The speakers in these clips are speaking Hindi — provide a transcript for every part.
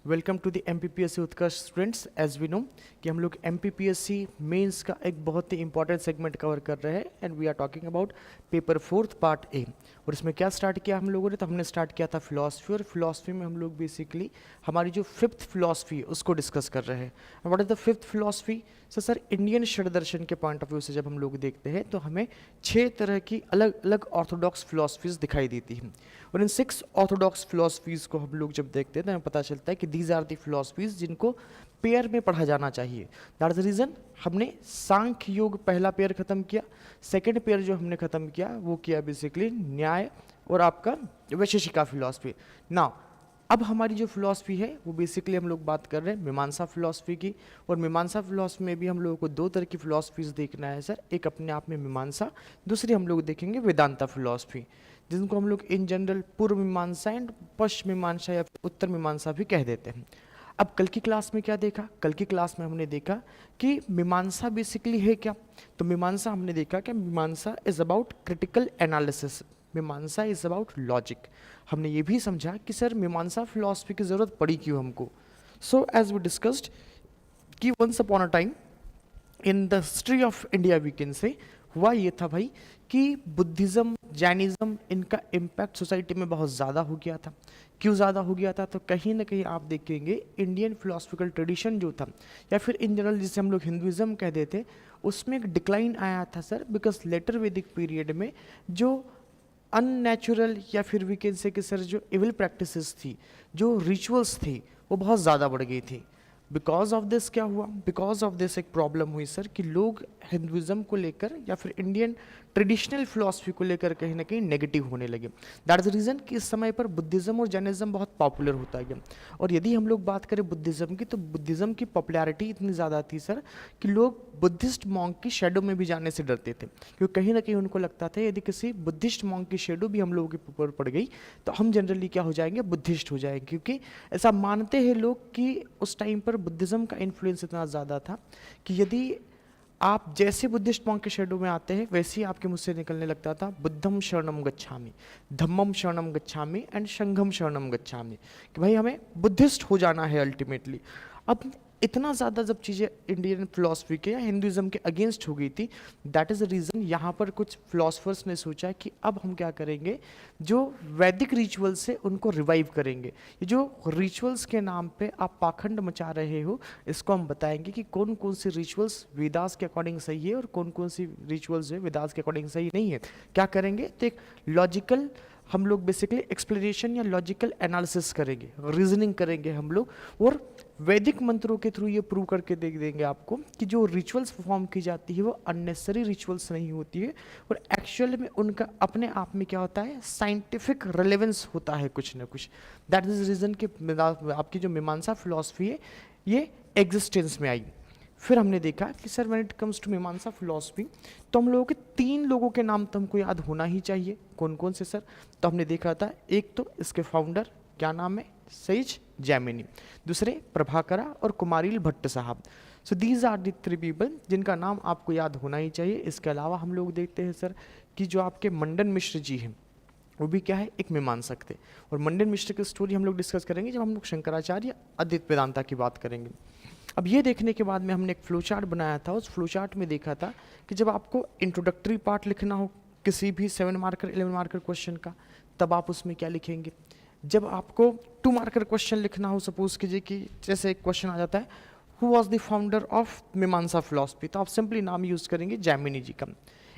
Welcome to the MPPSC Utkarsh students. As we know कि हम लोग एमपीपीएससी मेंस का एक बहुत ही इंपॉर्टेंट सेगमेंट कवर कर रहे हैं and we are talking about paper fourth part A. और इसमें क्या स्टार्ट किया हम लोगों ने, तो हमने स्टार्ट किया था फिलॉसफी, और फिलॉसफी में हम लोग बेसिकली हमारी जो फिफ्थ फिलॉसफी है उसको डिस्कस कर रहे हैं। What is the fifth philosophy? Sir Indian षड दर्शन के पॉइंट ऑफ व्यू से जब हम लोग देखते हैं तो हमें 6 तरह की अलग अलग ऑर्थोडॉक्स फिलॉसफीज दिखाई देती हैं। और इन 6 ऑर्थोडॉक्स फिलॉसफीज को हम लोग जब देखते हैं तो हमें पता चलता है कि दीज आर दी फिलॉसफीज जिनको पेयर में पढ़ा जाना चाहिए। दैट इज द रीजन हमने सांख्य योग पहला पेयर खत्म किया, सेकंड पेयर जो हमने खत्म किया वो किया बेसिकली न्याय और आपका वैशेषिका फिलॉसफी। नाउ अब हमारी जो फिलॉसफी है वो बेसिकली हम लोग बात कर रहे हैं मीमांसा फिलॉसफी की। और मीमांसा फिलॉसफी में भी हम लोगों को 2 तरह की फिलॉसफीज देखना है सर। एक अपने आप में मीमांसा, दूसरी हम लोग देखेंगे वेदांता फिलॉसफी, जिनको हम लोग इन जनरल पूर्व मीमांसा एंड पश्चिम मीमांसा या उत्तर मीमांसा भी कह देते हैं। अब कल की क्लास में क्या देखा? कल की क्लास में हमने देखा कि मीमांसा बेसिकली है क्या। तो मीमांसा हमने देखा कि मीमांसा इज अबाउट क्रिटिकल एनालिसिस, मीमांसा इज अबाउट लॉजिक। हमने ये भी समझा कि सर मीमांसा फिलॉसफी की ज़रूरत पड़ी क्यों हमको। सो एज वी डिस्कस्ड कि once upon a time in the history of India we can say हुआ ये था भाई कि बुद्धिज़्म, जैनिज़्म, इनका इम्पैक्ट सोसाइटी में बहुत ज़्यादा हो गया था। क्यों ज़्यादा हो गया था? तो कहीं ना कहीं आप देखेंगे इंडियन फिलोसफिकल ट्रेडिशन जो था, या फिर इन जनरल जिसे हम लोग हिंदुज़्म कहते थे, उसमें एक डिक्लाइन आया था सर। बिकॉज लेटर वैदिक पीरियड में जो अननेचुरल या फिर वी कैन से कि सर जो इविल प्रैक्टिसेस थी, जो रिचुअल्स थी, वो बहुत ज़्यादा बढ़ गई थी। बिकॉज ऑफ दिस क्या हुआ? बिकॉज ऑफ दिस एक प्रॉब्लम हुई सर कि लोग हिंदुज़म को लेकर या फिर इंडियन ट्रेडिशनल फिलॉसफी को लेकर कहीं ना कहीं नेगेटिव होने लगे। दैट इज द रीज़न कि इस समय पर बुद्धिज़्म और जैनिज़्म बहुत पॉपुलर होता गया। और यदि हम लोग बात करें बुद्धिज़्म की, तो बुद्धिज़्म की पॉपुलैरिटी इतनी ज़्यादा थी सर कि लोग बुद्धिस्ट मॉन्क की शेडो में भी जाने से डरते थे, क्योंकि कहीं ना कहीं उनको लगता था यदि किसी बुद्धिस्ट मॉन्क की शेडो भी हम लोगों के ऊपर पड़ गई तो हम जनरली क्या हो जाएंगे? बुद्धिस्ट हो जाएंगे। क्योंकि ऐसा मानते हैं लोग कि उस टाइम पर बुद्धिज़्म का इन्फ्लुएंस इतना ज़्यादा था कि यदि आप जैसे बुद्धिस्ट मॉन्क के शेडो में आते हैं वैसे ही आपके मुंह से निकलने लगता था बुद्धम शरणम गच्छामि, धम्मम शरणम गच्छामि एंड संघम शरणम गच्छामि, कि भाई हमें बुद्धिस्ट हो जाना है अल्टीमेटली। अब इतना ज़्यादा जब चीज़ें इंडियन फिलोसफी के या हिंदुज़म के अगेंस्ट हो गई थी, दैट इज़ द रीज़न यहाँ पर कुछ फिलोसफर्स ने सोचा कि अब हम क्या करेंगे, जो वैदिक रिचुअल्स है उनको रिवाइव करेंगे। ये जो रिचुअल्स के नाम पे आप पाखंड मचा रहे हो, इसको हम बताएंगे कि कौन कौन सी रिचुअल्स वेदास के अकॉर्डिंग सही है और कौन कौन सी रिचुअल्स जो है वेदास के अकॉर्डिंग सही नहीं है। क्या करेंगे? तो एक लॉजिकल हम लोग बेसिकली एक्सप्लेनेशन या लॉजिकल एनालिसिस करेंगे, रीजनिंग करेंगे हम लोग, और वैदिक मंत्रों के थ्रू ये प्रूव करके देख देंगे आपको कि जो रिचुअल्स परफॉर्म की जाती है वो अननेसेसरी रिचुअल्स नहीं होती है, और एक्चुअल में उनका अपने आप में क्या होता है? साइंटिफिक रिलेवेंस होता है कुछ ना कुछ। दैट इज रीज़न कि आपकी जो मीमांसा फिलॉसफी है ये एग्जिस्टेंस में आई। फिर हमने देखा कि sir when it comes to Mimamsa philosophy तो हम लोगों के 3 लोगों के नाम तो हमको याद होना ही चाहिए। कौन कौन से सर? तो हमने देखा था, एक तो इसके फाउंडर क्या नाम है? सैज जैमिनी। दूसरे प्रभाकरा और कुमारिल भट्ट साहब। So these are the 3 people जिनका नाम आपको याद होना ही चाहिए। इसके अलावा हम लोग देखते हैं सर कि जो आपके मंडन मिश्र जी हैं वो भी क्या है? एक मीमांसक थे। और मंडन मिश्र की स्टोरी हम लोग डिस्कस करेंगे जब हम लोग शंकराचार्य अद्वैत वेदांता की बात करेंगे। अब ये देखने के बाद में हमने एक फ्लो चार्ट बनाया था। उस फ्लो चार्ट में देखा था कि जब आपको इंट्रोडक्टरी पार्ट लिखना हो किसी भी 7 मार्कर 11 मार्कर क्वेश्चन का, तब आप उसमें क्या लिखेंगे? जब आपको 2 मार्कर क्वेश्चन लिखना हो, सपोज कीजिए कि जैसे एक क्वेश्चन आ जाता है who was the founder of मीमांसा फिलॉसफी, तो आप सिंपली नाम यूज करेंगे जैमिनी जी का।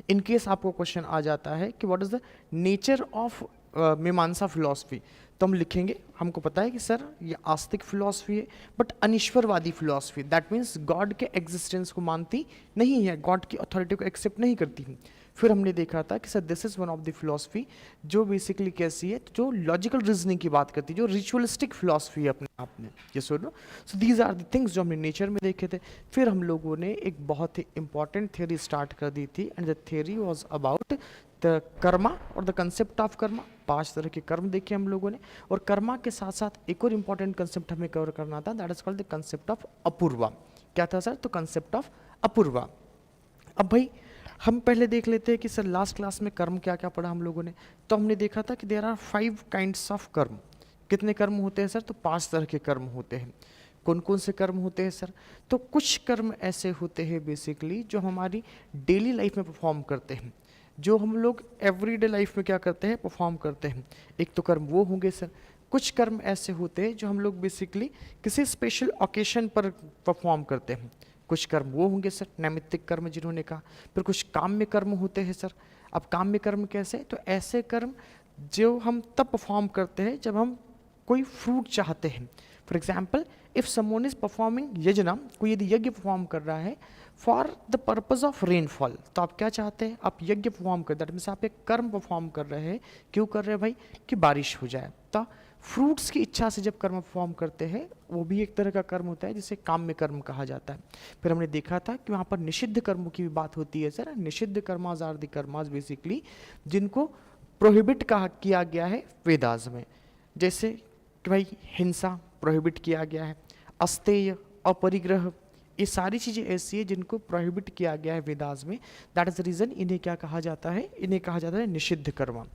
इन केस आपको क्वेश्चन आ जाता है कि what is the nature of मीमांसा फिलॉसफी, तो हम लिखेंगे, हमको पता है कि सर ये आस्तिक फिलॉसफी है बट अनिश्वरवादी फिलॉसफी, दैट मीन्स गॉड के एग्जिस्टेंस को मानती नहीं है, गॉड की अथॉरिटी को एक्सेप्ट नहीं करती है। फिर हमने देखा था कि sir this is one of the philosophy जो बेसिकली कैसी है, जो लॉजिकल रीजनिंग की बात करती है, जो रिचुअलिस्टिक फिलॉसफी है अपने आप में। ये सुनो, so these are the things जो हमने नेचर में देखे थे। फिर हम लोगों ने एक बहुत ही इंपॉर्टेंट थियरी स्टार्ट कर दी थी and the theory was about the Karma और द कंसेप्ट ऑफ कर्मा। 5 तरह के कर्म देखे हम लोगों ने, और कर्मा के साथ साथ एक और इंपॉर्टेंट कंसेप्ट हमें कवर करना था, that is called the concept of Apurva. क्या था सर? तो कंसेप्ट ऑफ अपूर्वा। अब भाई हम पहले देख लेते हैं कि सर लास्ट क्लास में कर्म क्या क्या पढ़ा हम लोगों ने। तो हमने देखा था कि देयर आर 5 काइंड्स ऑफ कर्म। कितने कर्म होते हैं सर? तो 5 तरह के कर्म होते हैं। कौन कौन से कर्म होते हैं सर? तो कुछ कर्म ऐसे होते हैं बेसिकली जो हमारी डेली लाइफ में परफॉर्म करते हैं, जो हम लोग एवरीडे लाइफ में क्या करते हैं, परफॉर्म करते हैं। एक तो कर्म वो होंगे सर। कुछ कर्म ऐसे होते हैं जो हम लोग बेसिकली किसी स्पेशल ओकेशन पर परफॉर्म करते हैं। कुछ कर्म वो होंगे सर नैमित्तिक कर्म जिन्होंने कहा। फिर कुछ काम्य कर्म होते हैं सर। अब काम्य कर्म कैसे? तो ऐसे कर्म जो हम तब परफॉर्म करते हैं जब हम कोई फ्रूट चाहते हैं। For example, if someone is performing यज्ञ, कोई यदि यज्ञ परफॉर्म कर रहा है for the purpose of rainfall, तो आप क्या चाहते हैं? आप यज्ञ परफॉर्म कर, दैट मीन्स आप एक कर्म परफॉर्म कर रहे हैं। क्यों कर रहे हैं भाई? कि बारिश हो जाए। तो फ्रूट्स की इच्छा से जब कर्म परफॉर्म करते हैं वो भी एक तरह का कर्म होता है जिसे काम्य कर्म कहा जाता है। फिर हमने देखा था कि वहाँ पर निषिद्ध कर्मों की भी बात होती है sir. Nishiddha karmas are the karmas basically जिनको प्रोहिबिट कहा किया गया है वेदास में। जैसे कि भाई हिंसा प्रोहिबिट किया गया है, अस्तेय, अपरिग्रह, ये सारी चीज़ें ऐसी है जिनको प्रोहिबिट किया गया है वेदास में। दैट इज द रीज़न इन्हें क्या कहा जाता है? इन्हें कहा जाता है निषिद्ध कर्म।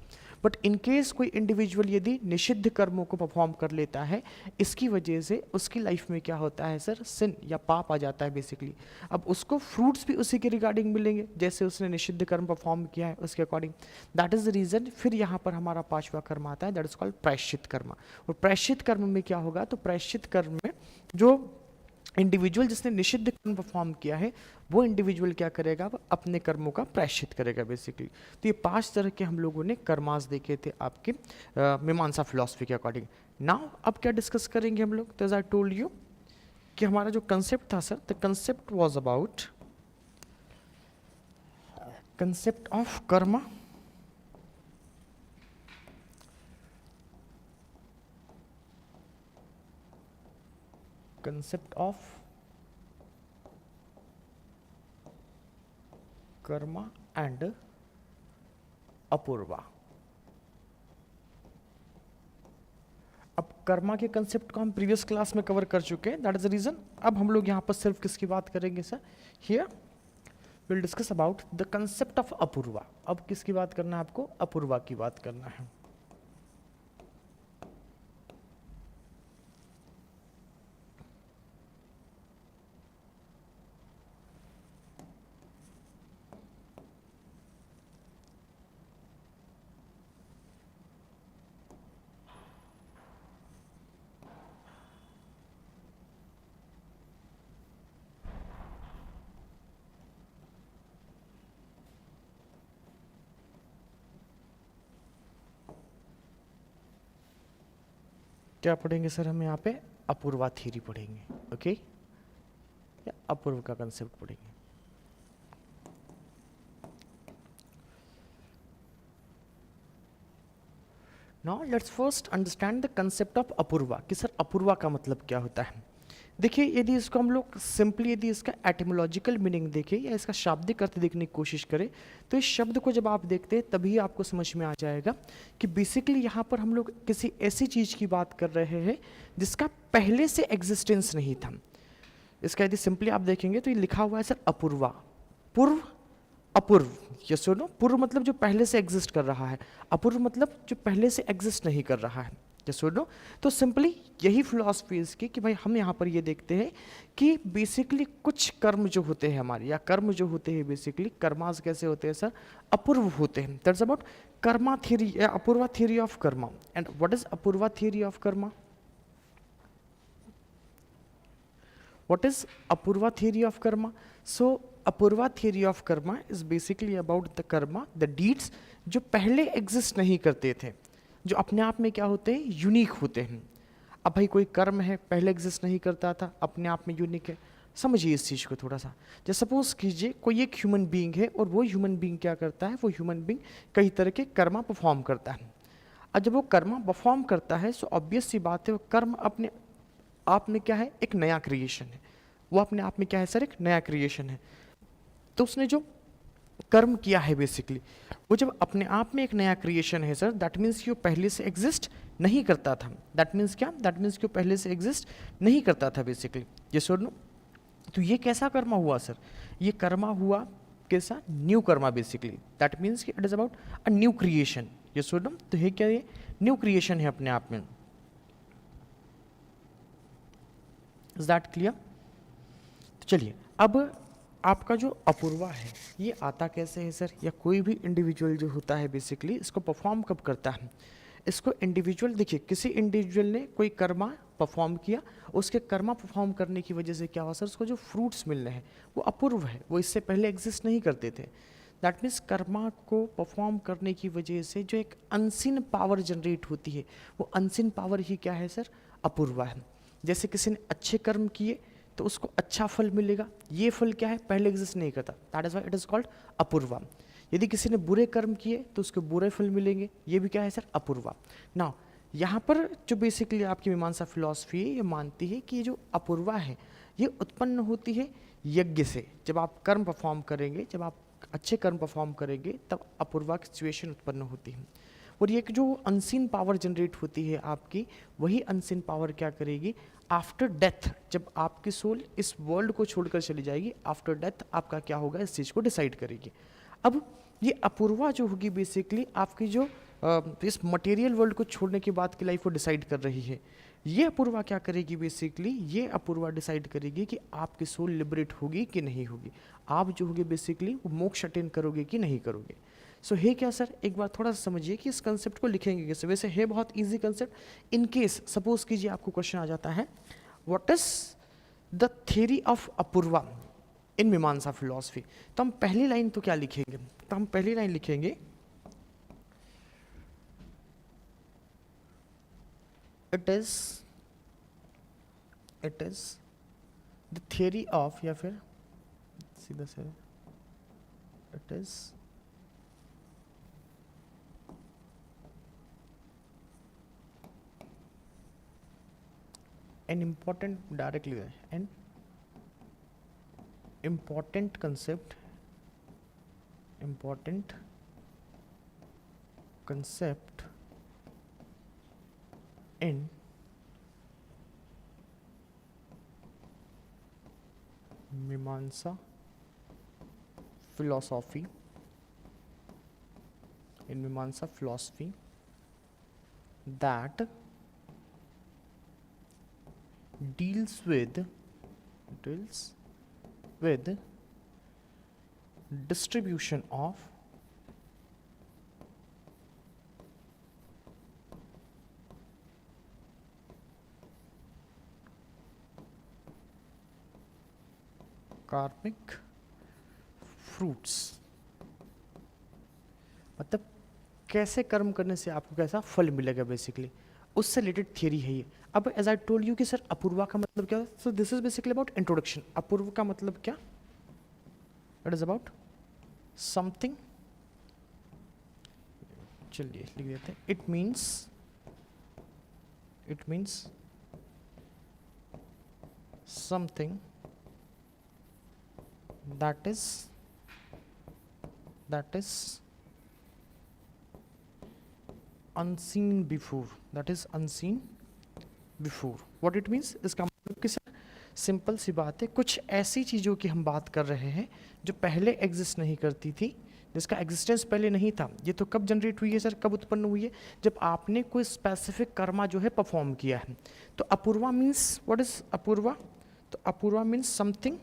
बट इन केस कोई इंडिविजुअल यदि निषिद्ध कर्मों को परफॉर्म कर लेता है, इसकी वजह से उसकी लाइफ में क्या होता है सर? सिन या पाप आ जाता है बेसिकली। अब उसको फ्रूट्स भी उसी के रिगार्डिंग मिलेंगे जैसे उसने निषिद्ध कर्म परफॉर्म किया है उसके according. That is the reason फिर यहाँ पर हमारा 5वां कर्म आता है, दैट इज कॉल्ड प्रायश्चित कर्म। और प्रायश्चित कर्म में क्या होगा? तो प्रायश्चित कर्म में जो इंडिविजुअल जिसने निषिद्ध कर्म परफॉर्म किया है वो इंडिविजुअल क्या करेगा? वो अपने कर्मों का प्रायश्चित करेगा बेसिकली। तो ये 5 तरह के हम लोगों ने कर्मास देखे थे आपके मीमांसा फिलॉसफी के अकॉर्डिंग। नाउ अब क्या डिस्कस करेंगे हम लोग? तो एज आई टोल्ड यू कि हमारा जो कंसेप्ट था sir, the concept was about concept of karma, concept of karma and Apurva. अब कर्मा के कंसेप्ट को हम प्रीवियस क्लास में कवर कर चुके हैं, दैट इज द रीजन अब हम लोग यहाँ पर सिर्फ किसकी बात करेंगे sir? Here will discuss about the concept of Apurva. अब किसकी बात करना है आपको? अपूर्वा की बात करना है। क्या पढ़ेंगे सर हम यहाँ पे? अपूर्वा थ्योरी पढ़ेंगे, ओके? या अपूर्व का कंसेप्ट पढ़ेंगे। Now let's first understand the concept of Apurva कि सर अपूर्वा का मतलब क्या होता है। देखिए यदि इसको हम लोग सिंपली यदि इसका एटिमोलॉजिकल मीनिंग देखें या इसका शाब्दिक अर्थ देखने की कोशिश करें तो इस शब्द को जब आप देखते हैं तभी आपको समझ में आ जाएगा कि बेसिकली यहाँ पर हम लोग किसी ऐसी चीज़ की बात कर रहे हैं जिसका पहले से एग्जिस्टेंस नहीं था। इसका यदि सिंपली आप देखेंगे तो ये लिखा हुआ है सर अपूर्वा, पूर्व अपूर्व। ये सुनो, पूर्व मतलब जो पहले से एग्जिस्ट कर रहा है, अपूर्व मतलब जो पहले से एग्जिस्ट नहीं कर रहा है। ये सुनो, तो सिंपली यही फिलॉसफी इसकी कि भाई हम यहाँ पर ये देखते हैं कि बेसिकली कुछ कर्म जो होते हैं हमारे या कर्म जो होते हैं बेसिकली कर्मास कैसे होते हैं सर? अपूर्व होते हैं। दैट्स अबाउट कर्मा थ्योरी या Apurva theory of karma. And what is Apurva theory of karma? What is Apurva theory of karma? So Apurva theory of karma is basically about the karma, the deeds जो पहले एग्जिस्ट नहीं करते थे, जो अपने आप में क्या होते हैं? यूनिक होते हैं। अब भाई कोई कर्म है पहले एग्जिस्ट नहीं करता था, अपने आप में यूनिक है। समझिए इस चीज़ को थोड़ा सा। जैसे सपोज कीजिए कोई एक ह्यूमन बीइंग है और वो ह्यूमन बीइंग क्या करता है? वो ह्यूमन बीइंग कई तरह के कर्मा परफॉर्म करता है। और जब वो कर्मा परफॉर्म करता है तो ऑब्वियस सी बात है वो कर्म अपने आप में क्या है? एक नया क्रिएशन है। वो अपने आप में क्या है सर? एक नया क्रिएशन है। तो उसने जो कर्म किया है बेसिकली वो जब अपने आप में एक नया क्रिएशन है सर, दैट मीन्स कि वो पहले से एग्जिस्ट नहीं करता था। दैट मीन्स क्या? दैट मीन्स कि वो पहले से एग्जिस्ट नहीं करता था बेसिकली। ये सुन लो, तो ये कैसा कर्मा हुआ सर? ये कर्मा हुआ कैसा? New karma basically. That means कि it is about a new creation. ये सुन लो, तो ये क्या? ये न्यू क्रिएशन है अपने आप में। Is that clear? तो चलिए, अब आपका जो अपूर्वा है ये आता कैसे है सर, या कोई भी इंडिविजुअल जो होता है बेसिकली इसको परफॉर्म कब करता है? इसको इंडिविजुअल, देखिए किसी इंडिविजुअल ने कोई कर्मा परफॉर्म किया, उसके कर्मा परफॉर्म करने की वजह से क्या हुआ सर, उसको जो फ्रूट्स मिल रहे हैं वो अपूर्व है, वो इससे पहले एग्जिस्ट नहीं करते थे। दैट मीन्स कर्मा को परफॉर्म करने की वजह से जो एक अनसीन पावर जनरेट होती है, वो अनसीन पावर ही क्या है सर, अपूर्वा है। जैसे किसी ने अच्छे कर्म किए तो उसको अच्छा फल मिलेगा, ये फल क्या है, पहले एग्जिस्ट नहीं करता, that is why it is called Apurva. यदि किसी ने बुरे कर्म किए तो उसको बुरे फल मिलेंगे, ये भी क्या है सर, अपूर्वा। ना यहाँ पर जो बेसिकली आपकी मीमांसा फिलॉसफी है ये मानती है कि ये जो अपूर्वा है ये उत्पन्न होती है यज्ञ से। जब आप कर्म परफॉर्म करेंगे, जब आप अच्छे कर्म परफॉर्म करेंगे तब अपूर्वा की सिचुएशन उत्पन्न होती है। और ये जो अनसीन पावर जनरेट होती है आपकी, वही अनसीन पावर क्या करेगी, आफ्टर डेथ जब आपकी सोल इस वर्ल्ड को छोड़कर चली जाएगी, आफ्टर डेथ आपका क्या होगा इस चीज़ को डिसाइड करेगी। अब ये अपूर्वा जो होगी बेसिकली आपकी जो इस मटेरियल वर्ल्ड को छोड़ने के बाद की लाइफ को डिसाइड कर रही है। ये अपूर्वा क्या करेगी बेसिकली, ये अपूर्वा डिसाइड करेगी कि आपकी सोल लिबरेट होगी कि नहीं होगी, आप जो होगे बेसिकली वो मोक्ष अटेन करोगे कि नहीं करोगे। सो है क्या सर, एक बार थोड़ा सा समझिए कि इस कंसेप्ट को लिखेंगे कैसे। वैसे है बहुत easy concept. In case suppose कीजिए आपको क्वेश्चन आ जाता है, what is the theory of Apurva in Mimamsa philosophy, तो हम पहली लाइन तो क्या लिखेंगे, तो हम पहली लाइन लिखेंगे it is the theory of, या फिर सीधा से it is an important, directly an important concept in Mimamsa philosophy, that deals with distribution of कार्मिक फ्रूट्स, मतलब कैसे कर्म करने से आपको कैसा फल मिलेगा बेसिकली, उससे रिलेटेड थियरी है ये। अब एज आई टोल्ड यू कि सर अपूर्वा का मतलब क्या, so this is basically about introduction. Apurva का मतलब क्या, इट इज अबाउट समथिंग, चलिए लिख देते हैं, it means something that is unseen before, what it means, इसका मतलब कि सर सिंपल सी बात है, कुछ ऐसी चीज़ों की हम बात कर रहे हैं जो पहले एग्जिस्ट नहीं करती थी, जिसका एग्जिस्टेंस पहले नहीं था। ये तो कब जनरेट हुई है सर, कब उत्पन्न हुई है, जब आपने कोई स्पेसिफिक कर्मा जो है परफॉर्म किया है। तो Apurva means, what is Apurva, तो Apurva means something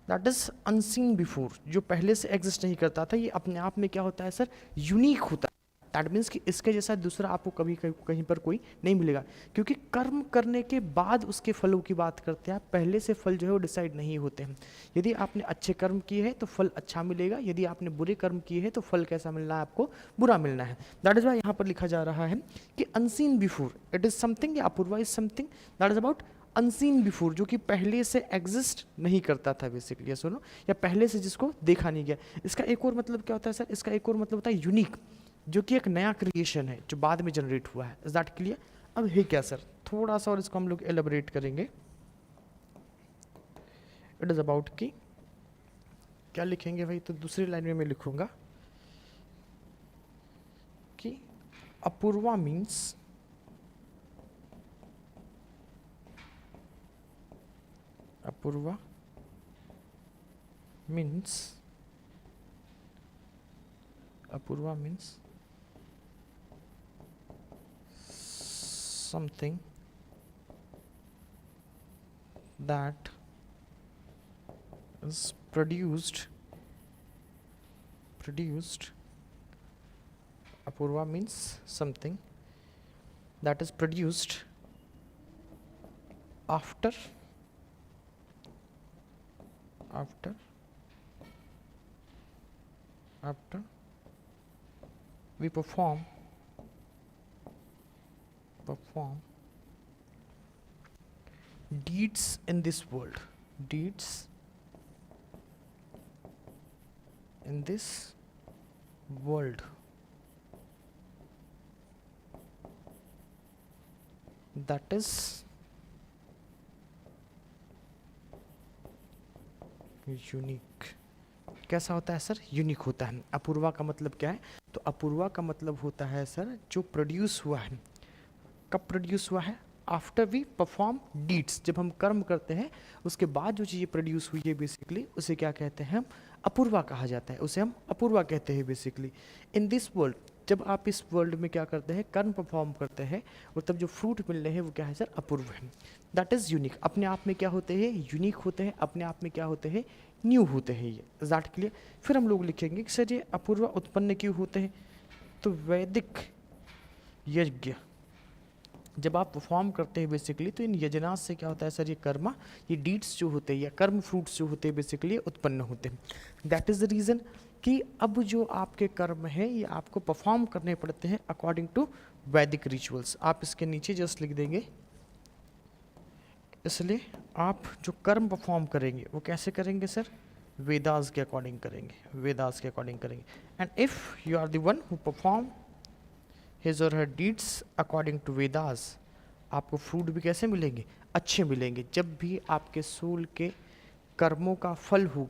that is unseen before, जो पहले से एग्जिस्ट नहीं करता था। ये अपने आप में क्या होता है सर, यूनिक होता है। दैट मीन्स कि इसके जैसा दूसरा आपको कभी कहीं पर कोई नहीं मिलेगा, क्योंकि कर्म करने के बाद उसके फलों की बात करते हैं, पहले से फल जो है वो डिसाइड नहीं होते हैं। यदि आपने अच्छे कर्म किए हैं तो फल अच्छा मिलेगा, यदि आपने बुरे कर्म किए हैं तो फल कैसा मिलना है, आपको बुरा मिलना है। दैट इज वाई यहाँ पर लिखा जा रहा है कि unseen before, it is something, या Apurva is something that is about unseen before, जो कि पहले से एग्जिस्ट नहीं करता था बेसिकली, सुनो, या पहले से जिसको देखा नहीं गया। इसका एक और मतलब क्या होता है सर, इसका एक और मतलब होता है यूनिक, जो कि एक नया क्रिएशन है जो बाद में जनरेट हुआ है। Is that clear? अब है क्या सर, थोड़ा सा और इसको हम लोग एलेबोरेट करेंगे। इट इज अबाउट कि क्या लिखेंगे भाई, तो दूसरी लाइन में मैं लिखूंगा कि Apurva means something that is produced apurva means something that is produced after we perform deeds in this world, that is unique. कैसा होता है सर? यूनिक होता है। अपूर्वा का मतलब क्या है? तो अपूर्वा का मतलब होता है सर जो प्रोड्यूस हुआ है। कब प्रोड्यूस हुआ है? आफ्टर वी परफॉर्म डीड्स, जब हम कर्म करते हैं उसके बाद जो चीज़ें प्रोड्यूस हुई है बेसिकली उसे क्या कहते हैं? हम अपूर्वा कहा जाता है, उसे हम अपूर्वा कहते हैं बेसिकली। इन दिस वर्ल्ड, जब आप इस वर्ल्ड में क्या करते हैं? कर्म परफॉर्म करते हैं और तब जो फ्रूट मिल रहे हैं वो क्या है सर? अपूर्व है। That is unique. अपने आप में क्या होते हैं? यूनिक होते हैं। अपने आप में क्या होते हैं? न्यू होते हैं। ये दैट के लिए फिर हम लोग लिखेंगे कि सर ये अपूर्व उत्पन्न क्यों होते हैं? तो वैदिक यज्ञ जब आप परफॉर्म करते हैं बेसिकली, तो इन यजनास से क्या होता है सर? ये कर्मा, ये डीड्स जो होते हैं या कर्म फ्रूट्स जो होते हैं बेसिकली उत्पन्न होते हैं। दैट इज़ द रीज़न कि अब जो आपके कर्म है ये आपको परफॉर्म करने पड़ते हैं अकॉर्डिंग टू वैदिक रिचुअल्स। आप इसके नीचे जस्ट लिख देंगे, इसलिए आप जो कर्म परफॉर्म करेंगे वो कैसे करेंगे सर? वेदास के अकॉर्डिंग करेंगे, वेदास के अकॉर्डिंग करेंगे। And if you are the one who perform his or her deeds according to Vedas, आपको फ्रूट भी कैसे मिलेंगे? अच्छे मिलेंगे। जब भी आपके सोल के कर्मों का फल हो,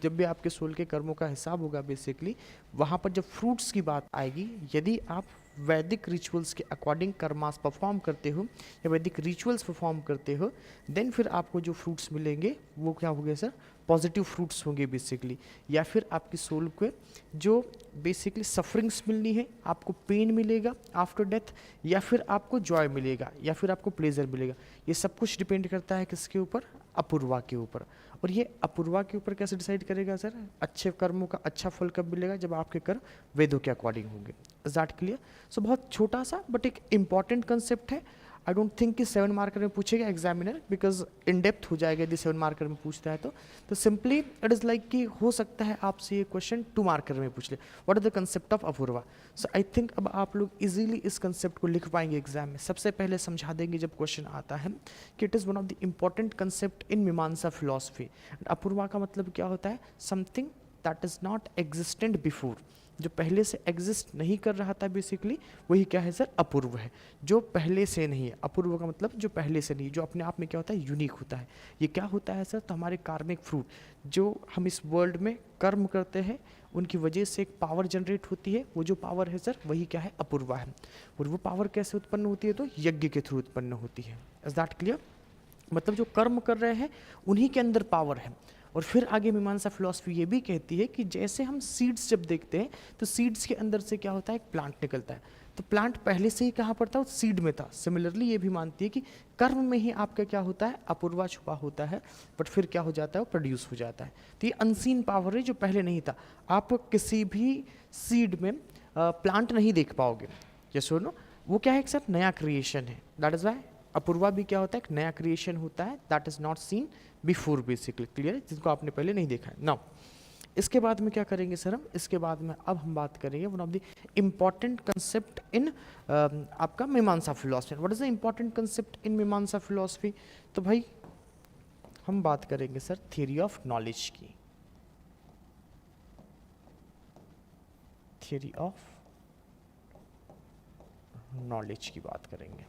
जब भी आपके सोल के कर्मों का हिसाब होगा बेसिकली, वहाँ पर जब फ्रूट्स की बात आएगी, यदि आप वैदिक रिचुअल्स के अकॉर्डिंग कर्मास परफॉर्म करते हो या वैदिक रिचुअल्स परफॉर्म करते हो, देन फिर आपको जो फ्रूट्स मिलेंगे वो क्या होंगे सर? पॉजिटिव फ्रूट्स होंगे बेसिकली। या फिर आपकी सोल को जो बेसिकली सफरिंग्स मिलनी है, आपको पेन मिलेगा आफ्टर डेथ, या फिर आपको जॉय मिलेगा, या फिर आपको प्लेजर मिलेगा। ये सब कुछ डिपेंड करता है किसके ऊपर? अपूर्वा के ऊपर। और ये अपूर्वा के ऊपर कैसे डिसाइड करेगा सर? अच्छे कर्मों का अच्छा फल कब मिलेगा? जब आपके कर्म वेदों के अकॉर्डिंग होंगे। Is that clear? सो बहुत छोटा सा बट एक इंपॉर्टेंट कंसेप्ट है। आई डोंट थिंक कि 7 मार्कर में पूछेगा एग्जामिनर, बिकॉज इन डेप्थ हो जाएगा यदि 7 मार्कर में पूछता है तो सिंपली इट इज़ लाइक कि हो सकता है आपसे ये क्वेश्चन 2 मार्कर में पूछ ले, what is the concept of Apurva. So I think अब आप लोग इजीली इस कंसेप्ट को लिख पाएंगे एग्जाम में। सबसे पहले समझा देंगे जब क्वेश्चन आता है कि it is one of the important concept in Mimamsa philosophy. Apoorva का मतलब क्या होता है? Something that is not existent before, जो पहले से एग्जिस्ट नहीं कर रहा था बेसिकली, वही क्या है सर? अपूर्व है। जो पहले से नहीं है, अपूर्व का मतलब जो पहले से नहीं, जो अपने आप में क्या होता है? यूनिक होता है। ये क्या होता है सर? तो हमारे कार्मिक फ्रूट जो हम इस वर्ल्ड में कर्म करते हैं उनकी वजह से एक पावर जनरेट होती है, वो जो पावर है सर वही क्या है? अपूर्वा है। और वो पावर कैसे उत्पन्न होती है? तो यज्ञ के थ्रू उत्पन्न होती है। Is that clear? मतलब जो कर्म कर रहे हैं उन्हीं के अंदर पावर है। और फिर आगे मीमांसा फिलॉसफी ये भी कहती है कि जैसे हम सीड्स जब देखते हैं तो सीड्स के अंदर से क्या होता है? एक प्लांट निकलता है। तो प्लांट पहले से ही कहाँ पर था? सीड में था। सिमिलरली ये भी मानती है कि कर्म में ही आपका क्या होता है? अपूर्वा छुपा होता है, बट फिर क्या हो जाता है? वो प्रोड्यूस हो जाता है। तो ये अनसीन पावर है जो पहले नहीं था। आप किसी भी सीड में प्लांट नहीं देख पाओगे। ये सुनो, वो क्या है? एक सर नया क्रिएशन है। दैट इज वाई अपूर्वा भी क्या होता है? एक नया क्रिएशन होता है, that is not seen before basically. Clear है? जिसको आपने पहले नहीं देखा है। नाउ इसके बाद में क्या करेंगे सर? हम इसके बाद में अब हम बात करेंगे one of the important concept in आपका मीमांसा philosophy. What is the important concept in Mimamsa philosophy? तो भाई हम बात करेंगे सर थियरी ऑफ नॉलेज की। थियरी ऑफ नॉलेज की बात करेंगे।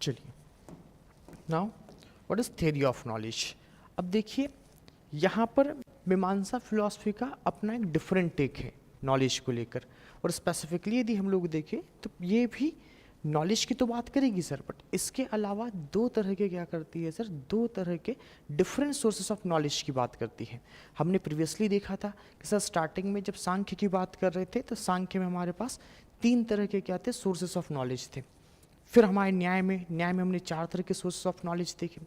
चलिए, now what is theory of knowledge? अब देखिए यहाँ पर मीमांसा फिलॉसफी का अपना एक डिफरेंट टेक है। नॉलेज को लेकर। और स्पेसिफिकली यदि हम लोग देखें तो ये भी नॉलेज की तो बात करेगी सर, बट इसके अलावा दो तरह के क्या करती है सर, दो तरह के डिफरेंट सोर्सेस ऑफ नॉलेज की बात करती है। हमने प्रीवियसली देखा था कि सर स्टार्टिंग में जब सांख्य की बात कर रहे थे तो सांख्य में हमारे पास तीन तरह के क्या थे, सोर्सेस ऑफ नॉलेज थे। फिर हमारे न्याय में हमने चार तरह के सोर्सेस ऑफ नॉलेज देखे।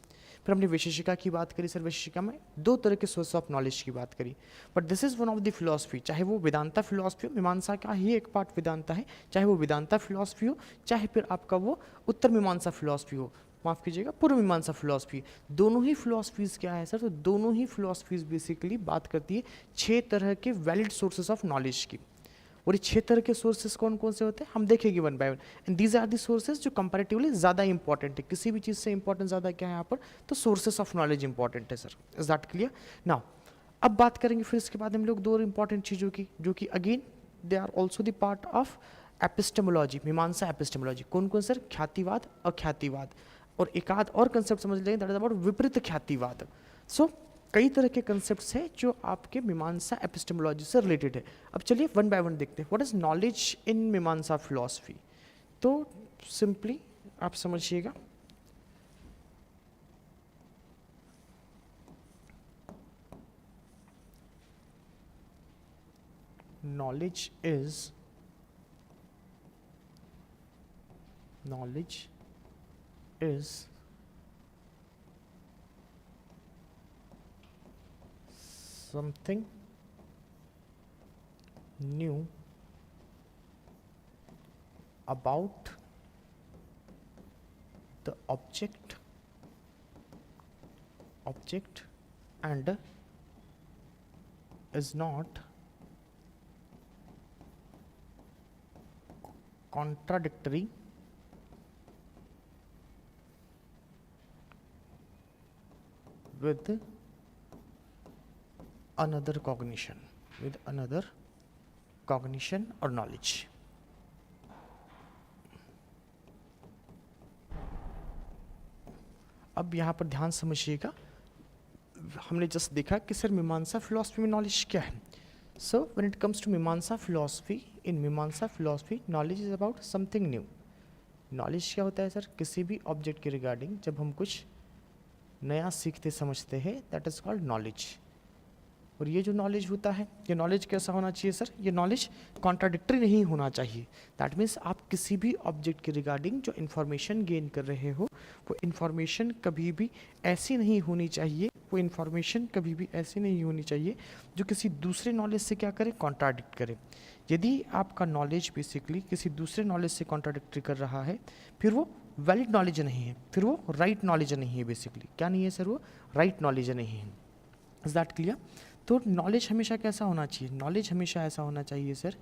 फिर हमने विशेषिका की बात करी सर, विशेषिका में दो तरह के सोर्स ऑफ नॉलेज की बात करी। But this is one of the philosophy, चाहे वो वेदांता फिलॉसफी हो, मीमांसा का ही एक पार्ट वेदांता है, चाहे वो वेदांता फिलॉसफी हो, चाहे फिर आपका वो उत्तर मीमांसा फिलॉसफी हो, माफ कीजिएगा पूर्व मीमांसा फिलॉसफी। दोनों ही फिलॉसफीज क्या है सर, तो दोनों ही फिलॉसफीज बेसिकली बात करती है छह तरह के वैलिड सोर्सेस ऑफ नॉलेज की। और ये छह तरह के सोर्सेज कौन कौन से होते हैं हम देखेंगे one by one. And these are the sources जो कंपैरेटिवली ज़्यादा इंपॉर्टेंट है, किसी भी चीज़ से इंपॉर्टेंट ज़्यादा क्या है यहाँ पर, तो सोर्सेज ऑफ नॉलेज इंपॉर्टेंट है sir. Is that clear? Now अब बात करेंगे फिर इसके बाद हम लोग दो इंपॉर्टेंट चीज़ों की, जो कि again they are also the part of epistemology, Mimamsa epistemology. कौन कौन सर? ख्यातिवाद, अख्यातिवाद, और एक आध और कंसेप्ट समझ लेंगे, दैट इज अबाउट विपरीत ख्यातिवाद। सो कई तरह के कंसेप्ट्स हैं जो आपके मीमांसा एपिस्टेमोलॉजी से रिलेटेड है। अब चलिए वन बाय वन देखते हैं what is knowledge in Mimamsa philosophy. तो सिंपली आप समझिएगा, knowledge is something new about the object and is not contradictory with another cognition or knowledge. अब यहाँ पर ध्यान समझिएगा, हमने जस्ट देखा कि सर मीमांसा फिलॉसफी में नॉलेज क्या है। So when it comes to Mimamsa philosophy, in Mimamsa philosophy knowledge is about something new. Knowledge क्या होता है सर? किसी भी ऑब्जेक्ट के रिगार्डिंग जब हम कुछ नया सीखते समझते हैं, दैट इज कॉल्ड नॉलेज। और ये जो नॉलेज होता है, ये नॉलेज कैसा होना चाहिए सर? ये नॉलेज कॉन्ट्राडिक्टरी नहीं होना चाहिए। दैट मीन्स आप किसी भी ऑब्जेक्ट के रिगार्डिंग जो इन्फॉर्मेशन गेन कर रहे हो, वो इन्फॉर्मेशन कभी भी ऐसी नहीं होनी चाहिए, वो इन्फॉर्मेशन कभी भी ऐसी नहीं होनी चाहिए जो किसी दूसरे नॉलेज से क्या करे, कॉन्ट्राडिक्ट करे। यदि आपका नॉलेज बेसिकली किसी दूसरे नॉलेज से कॉन्ट्राडिक्टरी कर रहा है, फिर वो वैलिड नॉलेज नहीं है, फिर वो राइट नॉलेज नहीं है। बेसिकली क्या नहीं है सर? वो राइट नॉलेज नहीं है। Is that clear? तो नॉलेज हमेशा कैसा होना चाहिए? नॉलेज हमेशा ऐसा होना चाहिए सर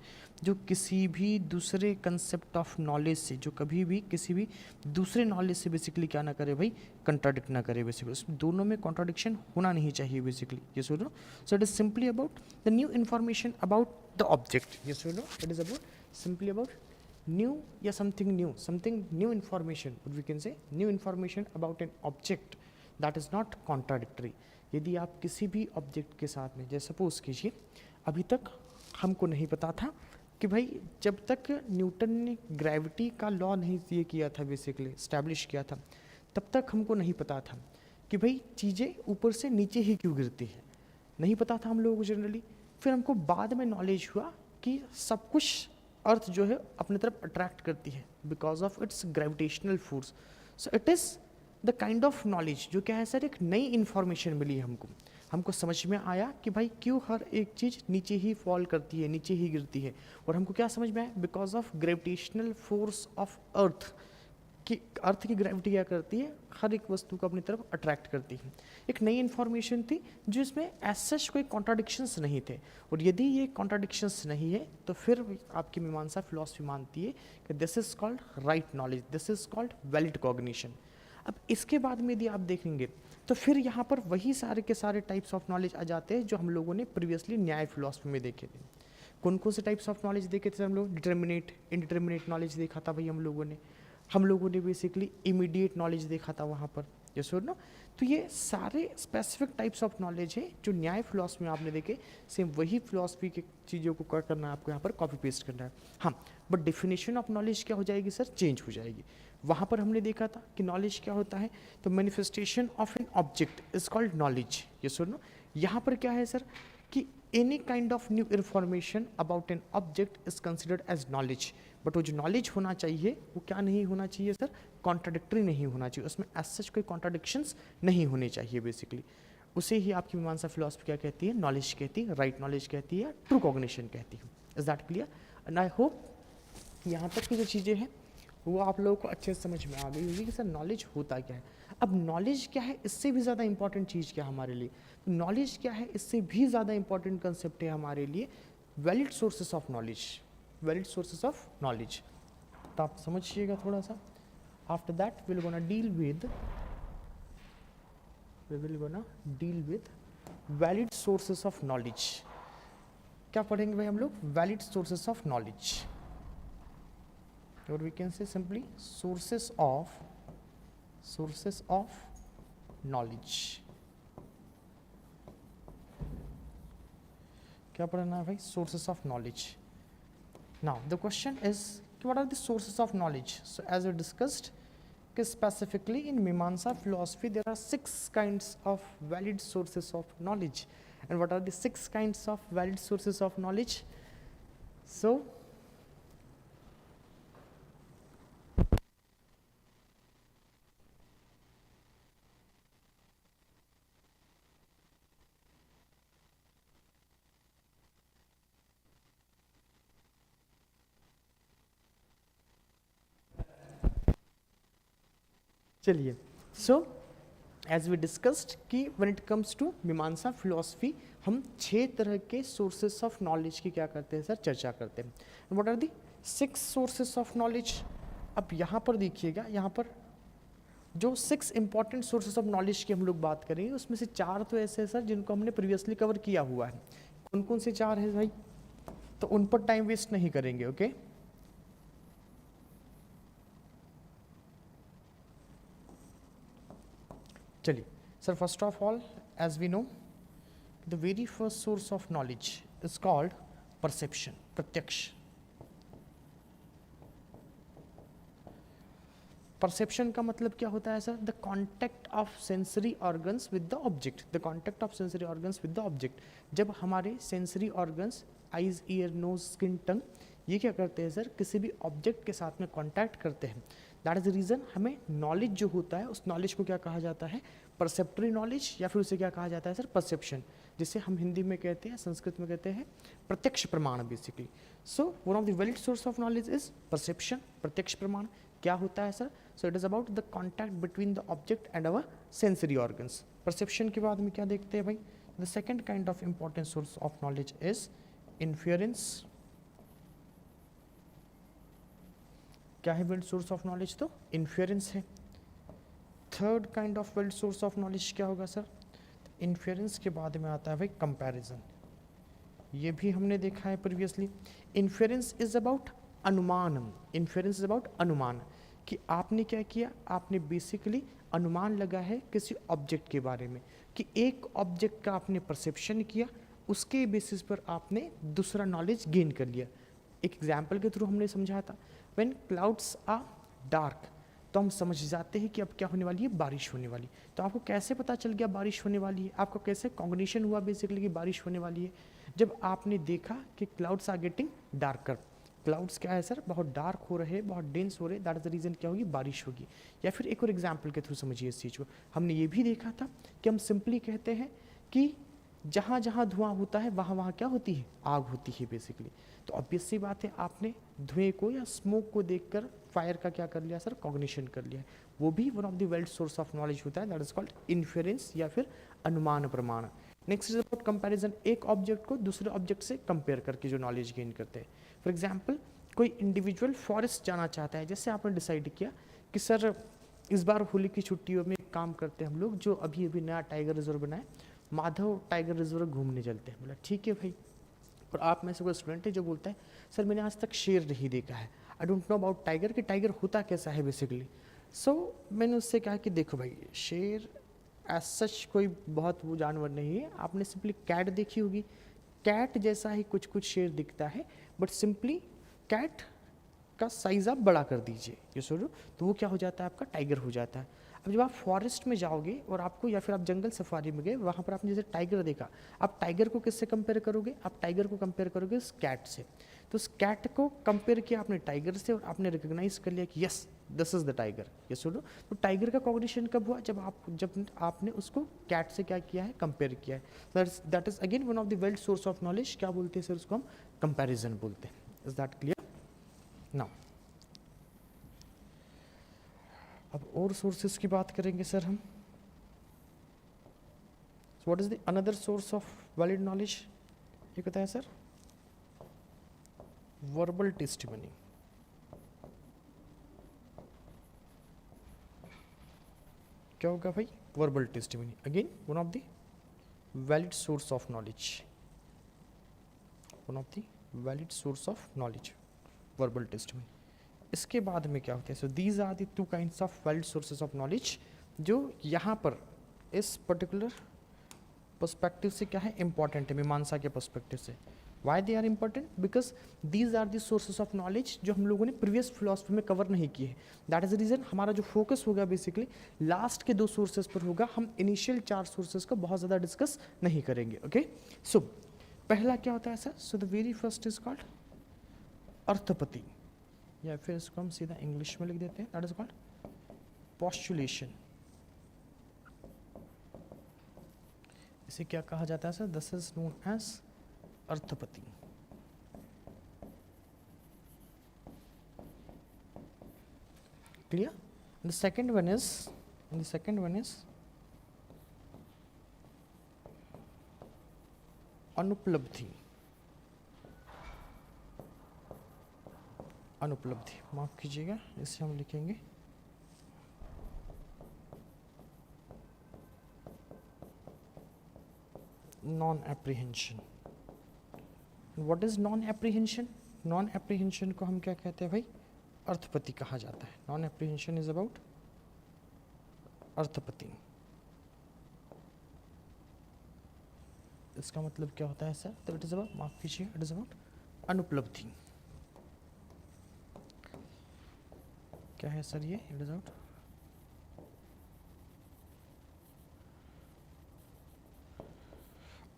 जो किसी भी दूसरे कंसेप्ट ऑफ नॉलेज से, जो कभी भी किसी भी दूसरे नॉलेज से बेसिकली क्या ना करे भाई, कंट्राडिक्ट ना करे। बेसिकली उसमें दोनों में कॉन्ट्राडिक्शन होना नहीं चाहिए बेसिकली। ये सुनो, so it is simply about the new information about the object. ये सुनो, it is about simply about new या something new information, we can say new information about an object that is not contradictory. यदि आप किसी भी ऑब्जेक्ट के साथ में, जैसे सपोज कीजिए अभी तक हमको नहीं पता था कि भाई जब तक न्यूटन ने ग्रेविटी का लॉ नहीं ये किया था, बेसिकली इस्टेब्लिश किया था, तब तक हमको नहीं पता था कि भाई चीज़ें ऊपर से नीचे ही क्यों गिरती है। नहीं पता था हम लोगों को जनरली। फिर हमको बाद में नॉलेज हुआ कि सब कुछ अर्थ जो है अपनी तरफ अट्रैक्ट करती है because of its gravitational force. So it is the kind of knowledge जो क्या है सर, एक नई इन्फॉर्मेशन मिली हमको समझ में आया कि भाई क्यों हर एक चीज़ नीचे ही फॉल करती है, नीचे ही गिरती है। और हमको क्या समझ में आया, because of gravitational force of earth, कि अर्थ की ग्रेविटी क्या करती है, हर एक वस्तु को अपनी तरफ अट्रैक्ट करती है। एक नई इन्फॉर्मेशन थी जो इसमें एज सच कोई कॉन्ट्राडिक्शंस नहीं थे। और यदि ये कॉन्ट्राडिक्शंस नहीं है तो फिर आपकी मीमांसा फिलॉसफी मानती है कि this is called right knowledge, this is called valid cognition. अब इसके बाद में यदि आप देखेंगे तो फिर यहाँ पर वही सारे के सारे टाइप्स ऑफ नॉलेज आ जाते हैं जो हम लोगों ने प्रीवियसली न्याय फिलॉसफी में देखे थे। कौन कौन से टाइप्स ऑफ नॉलेज देखे थे हम लोग? डिटर्मिनेट, इंडिटर्मिनेट नॉलेज देखा था भाई हम लोगों ने बेसिकली इमीडिएट नॉलेज देखा था वहाँ पर, यस और नो। तो ये सारे स्पेसिफिक टाइप्स ऑफ नॉलेज है जो न्याय फिलॉसफी में आपने देखे, सेम वही फिलॉसफी की चीज़ों को क्या करना है आपको यहाँ पर कॉपी पेस्ट करना है। हाँ, बट डेफिनेशन ऑफ नॉलेज क्या हो जाएगी सर, चेंज हो जाएगी। वहाँ पर हमने देखा था कि नॉलेज क्या होता है, तो manifestation of an object is called knowledge, yes or no. यहाँ पर क्या है सर कि any kind of new information about an object is considered as knowledge, but वो जो नॉलेज होना चाहिए वो क्या नहीं होना चाहिए सर, कॉन्ट्राडिक्टरी नहीं होना चाहिए, उसमें एज सच कोई कॉन्ट्राडिक्शंस नहीं होने चाहिए बेसिकली। उसे ही आपकी मीमांसा फिलॉसफी क्या कहती है, नॉलेज कहती है, राइट नॉलेज कहती है, ट्रू कॉग्निशन कहती है। Is that clear? And I hope यहाँ तक की जो चीज़ें हैं वो आप लोगों को अच्छे से समझ में आ गई होगी कि सर नॉलेज होता क्या है। अब नॉलेज क्या है, इससे भी ज़्यादा इंपॉर्टेंट चीज़ क्या है हमारे लिए, नॉलेज क्या है इससे भी ज़्यादा इंपॉर्टेंट कंसेप्ट है हमारे लिए valid sources of knowledge, valid sources of knowledge. तो आप समझिएगा थोड़ा सा। After that we gonna deal with valid sources of knowledge. क्या पढ़ेंगे भाई हम लोग, वैलिड सोर्सेस ऑफ नॉलेज, और we can say simply sources of knowledge. क्या पढ़ना है भाई, sources of knowledge. Now the question is what are the sources of knowledge? So as we discussed, specifically in Mimamsa philosophy there are 6 kinds of valid sources of knowledge. And what are the 6 kinds of valid sources of knowledge? So चलिए, सो एज वी डिस्कस्ड कि व्हेन इट कम्स टू मीमांसा फिलोसफी हम 6 तरह के सोर्सेस ऑफ नॉलेज की क्या करते हैं सर, चर्चा करते हैं। What are the 6 sources of knowledge? अब यहाँ पर देखिएगा, यहाँ पर जो 6 इंपॉर्टेंट सोर्सेस ऑफ नॉलेज की हम लोग बात करेंगे उसमें से 4 तो ऐसे हैं सर जिनको हमने प्रीवियसली कवर किया हुआ है। कौन कौन से 4 हैं भाई, तो उन पर टाइम वेस्ट नहीं करेंगे, ओके। चलिए sir, first of all as we know the very first source of knowledge is called perception, प्रत्यक्ष। परसेप्शन का मतलब क्या होता है sir, the contact of sensory organs with the object, the contact of sensory organs with the object. जब हमारे sensory organs eyes, ears, nose, skin, tongue ये क्या करते हैं सर, किसी भी ऑब्जेक्ट के साथ में कॉन्टैक्ट करते हैं, दैट इज द रीज़न हमें नॉलेज जो होता है उस नॉलेज को क्या कहा जाता है, परसेप्टरी नॉलेज, या फिर उसे क्या कहा जाता है सर, परसेप्शन, जिसे हम हिंदी में कहते हैं, संस्कृत में कहते हैं प्रत्यक्ष प्रमाण basically. So one of the valid source of knowledge is perception, प्रत्यक्ष प्रमाण। क्या होता है sir, so it is about the contact between the object and our sensory organs. Perception के बाद में क्या देखते हैं भाई, the second kind of important source of knowledge is inference. क्या है वैलिड सोर्स ऑफ नॉलेज, तो इन्फ्रेंस है। Third kind of valid source of knowledge क्या होगा सर, इन्फ्रेंस के बाद में आता है भाई कंपैरिजन। ये भी हमने देखा है प्रीवियसली। इन्फ्रेंस इज अबाउट अनुमान, इन्फ्रेंस इज अबाउट अनुमान, कि आपने क्या किया, आपने बेसिकली अनुमान लगा है किसी ऑब्जेक्ट के बारे में, कि एक ऑब्जेक्ट का आपने परसेप्शन किया, उसके बेसिस पर आपने दूसरा नॉलेज गेन कर लिया। एक एग्जाम्पल के थ्रू हमने समझा था, व्हेन क्लाउड्स आर डार्क, तो हम समझ जाते हैं कि अब क्या होने वाली है, बारिश होने वाली। तो आपको कैसे पता चल गया बारिश होने वाली है, आपको कैसे कॉग्निशन हुआ बेसिकली कि बारिश होने वाली है, जब आपने देखा कि clouds are getting darker. Clouds क्या है सर, बहुत डार्क हो रहे हैं, बहुत डेंस हो रहे हैं, दैट इज द रीज़न क्या होगी, बारिश होगी। या फिर एक और एग्जाम्पल के थ्रू समझिए इस चीज़ को, हमने ये भी देखा था कि हम सिंपली कहते हैं कि जहाँ जहाँ धुआं होता है वहाँ वहाँ क्या होती है, आग होती है बेसिकली। तो ऑब्वियस सी बात है, आपने धुएं को या स्मोक को देखकर फायर का क्या कर लिया सर, कॉग्निशन कर लिया है। वो भी one of the valid source of knowledge होता है, दैट इज कॉल्ड इन्फ्रेंस या फिर अनुमान प्रमाण। नेक्स्ट इज अबाउट कंपैरिजन, एक ऑब्जेक्ट को दूसरे ऑब्जेक्ट से कंपेयर करके जो नॉलेज गेन करते हैं। फॉर एग्जाम्पल कोई इंडिविजुअल फॉरेस्ट जाना चाहता है, जैसे आपने डिसाइड किया कि सर इस बार होली की छुट्टियों में एक काम करते हैं हम लोग, जो अभी अभी नया टाइगर रिजर्व बना है, माधव टाइगर रिजर्व घूमने चलते हैं। बोला ठीक है भाई। और आप में से कोई स्टूडेंट है जो बोलता है सर मैंने आज तक शेर नहीं देखा है, I don't know about tiger, कि टाइगर होता कैसा है बेसिकली। मैंने उससे कहा कि देखो भाई, शेर एज सच कोई बहुत वो जानवर नहीं है, आपने सिंपली कैट देखी होगी, कैट जैसा ही कुछ कुछ शेर दिखता है, बट सिंपली कैट का साइज आप बड़ा कर दीजिए, ये सोचो, तो वो क्या हो जाता है, आपका टाइगर हो जाता है। अब जब आप फॉरेस्ट में जाओगे और आपको, या फिर आप जंगल सफारी में गए, वहाँ पर आपने जैसे टाइगर देखा, आप टाइगर को किससे कंपेयर करोगे, आप टाइगर को कंपेयर करोगे उस कैट से। तो उस कैट को कंपेयर किया आपने टाइगर से, और आपने रिकग्नाइज कर लिया कि yes this is the tiger, ये सुनो। तो टाइगर का कॉग्निशन कब हुआ, जब आपने उसको कैट से क्या किया है, कंपेयर किया है। That is again one of the weld source of knowledge. क्या बोलते हैं सर उसको, हम कंपेरिजन बोलते हैं। Is that clear now? अब और सोर्सेस की बात करेंगे सर हम। What is the another source of valid knowledge, ये बताएं सर। Verbal testimony. क्या होगा भाई, verbal testimony, again one of the valid source of knowledge, one of the valid source of knowledge, verbal testimony. इसके बाद में क्या होता है, so these are the two kinds of valid sources of knowledge, जो यहाँ पर इस पर्टिकुलर पर्सपेक्टिव से क्या है, इंपॉर्टेंट है, मीमांसा के पर्सपेक्टिव से। Why they are important, because these are the sources of knowledge जो हम लोगों ने प्रीवियस फिलोसफी में कवर नहीं किए हैं। दैट इज द रीजन हमारा जो फोकस होगा बेसिकली लास्ट के 2 सोर्सेज पर होगा, हम इनिशियल 4 सोर्सेज को बहुत ज़्यादा डिस्कस नहीं करेंगे। ओके, सो पहला क्या होता है sir, so the very first is called Arthapatti, या फिर इसको हम सीधा इंग्लिश में लिख देते हैं, दैट इज कॉल्ड पोस्टुलेशन। इसे क्या कहा जाता है sir, this is known as Arthapatti. Clear? The second one is Anupalabdhi. Anupalabdhi, माफ कीजिएगा, इसे हम लिखेंगे non apprehension. What is non apprehension? Non apprehension को हम क्या कहते हैं भाई, अर्थपति कहा जाता है। Non apprehension is about Arthapatti. इसका मतलब क्या होता है सर, तो इट इज अबाउट, माफ कीजिए, इट इज अबाउट अनुपलब्धि। क्या है सर ये, it is about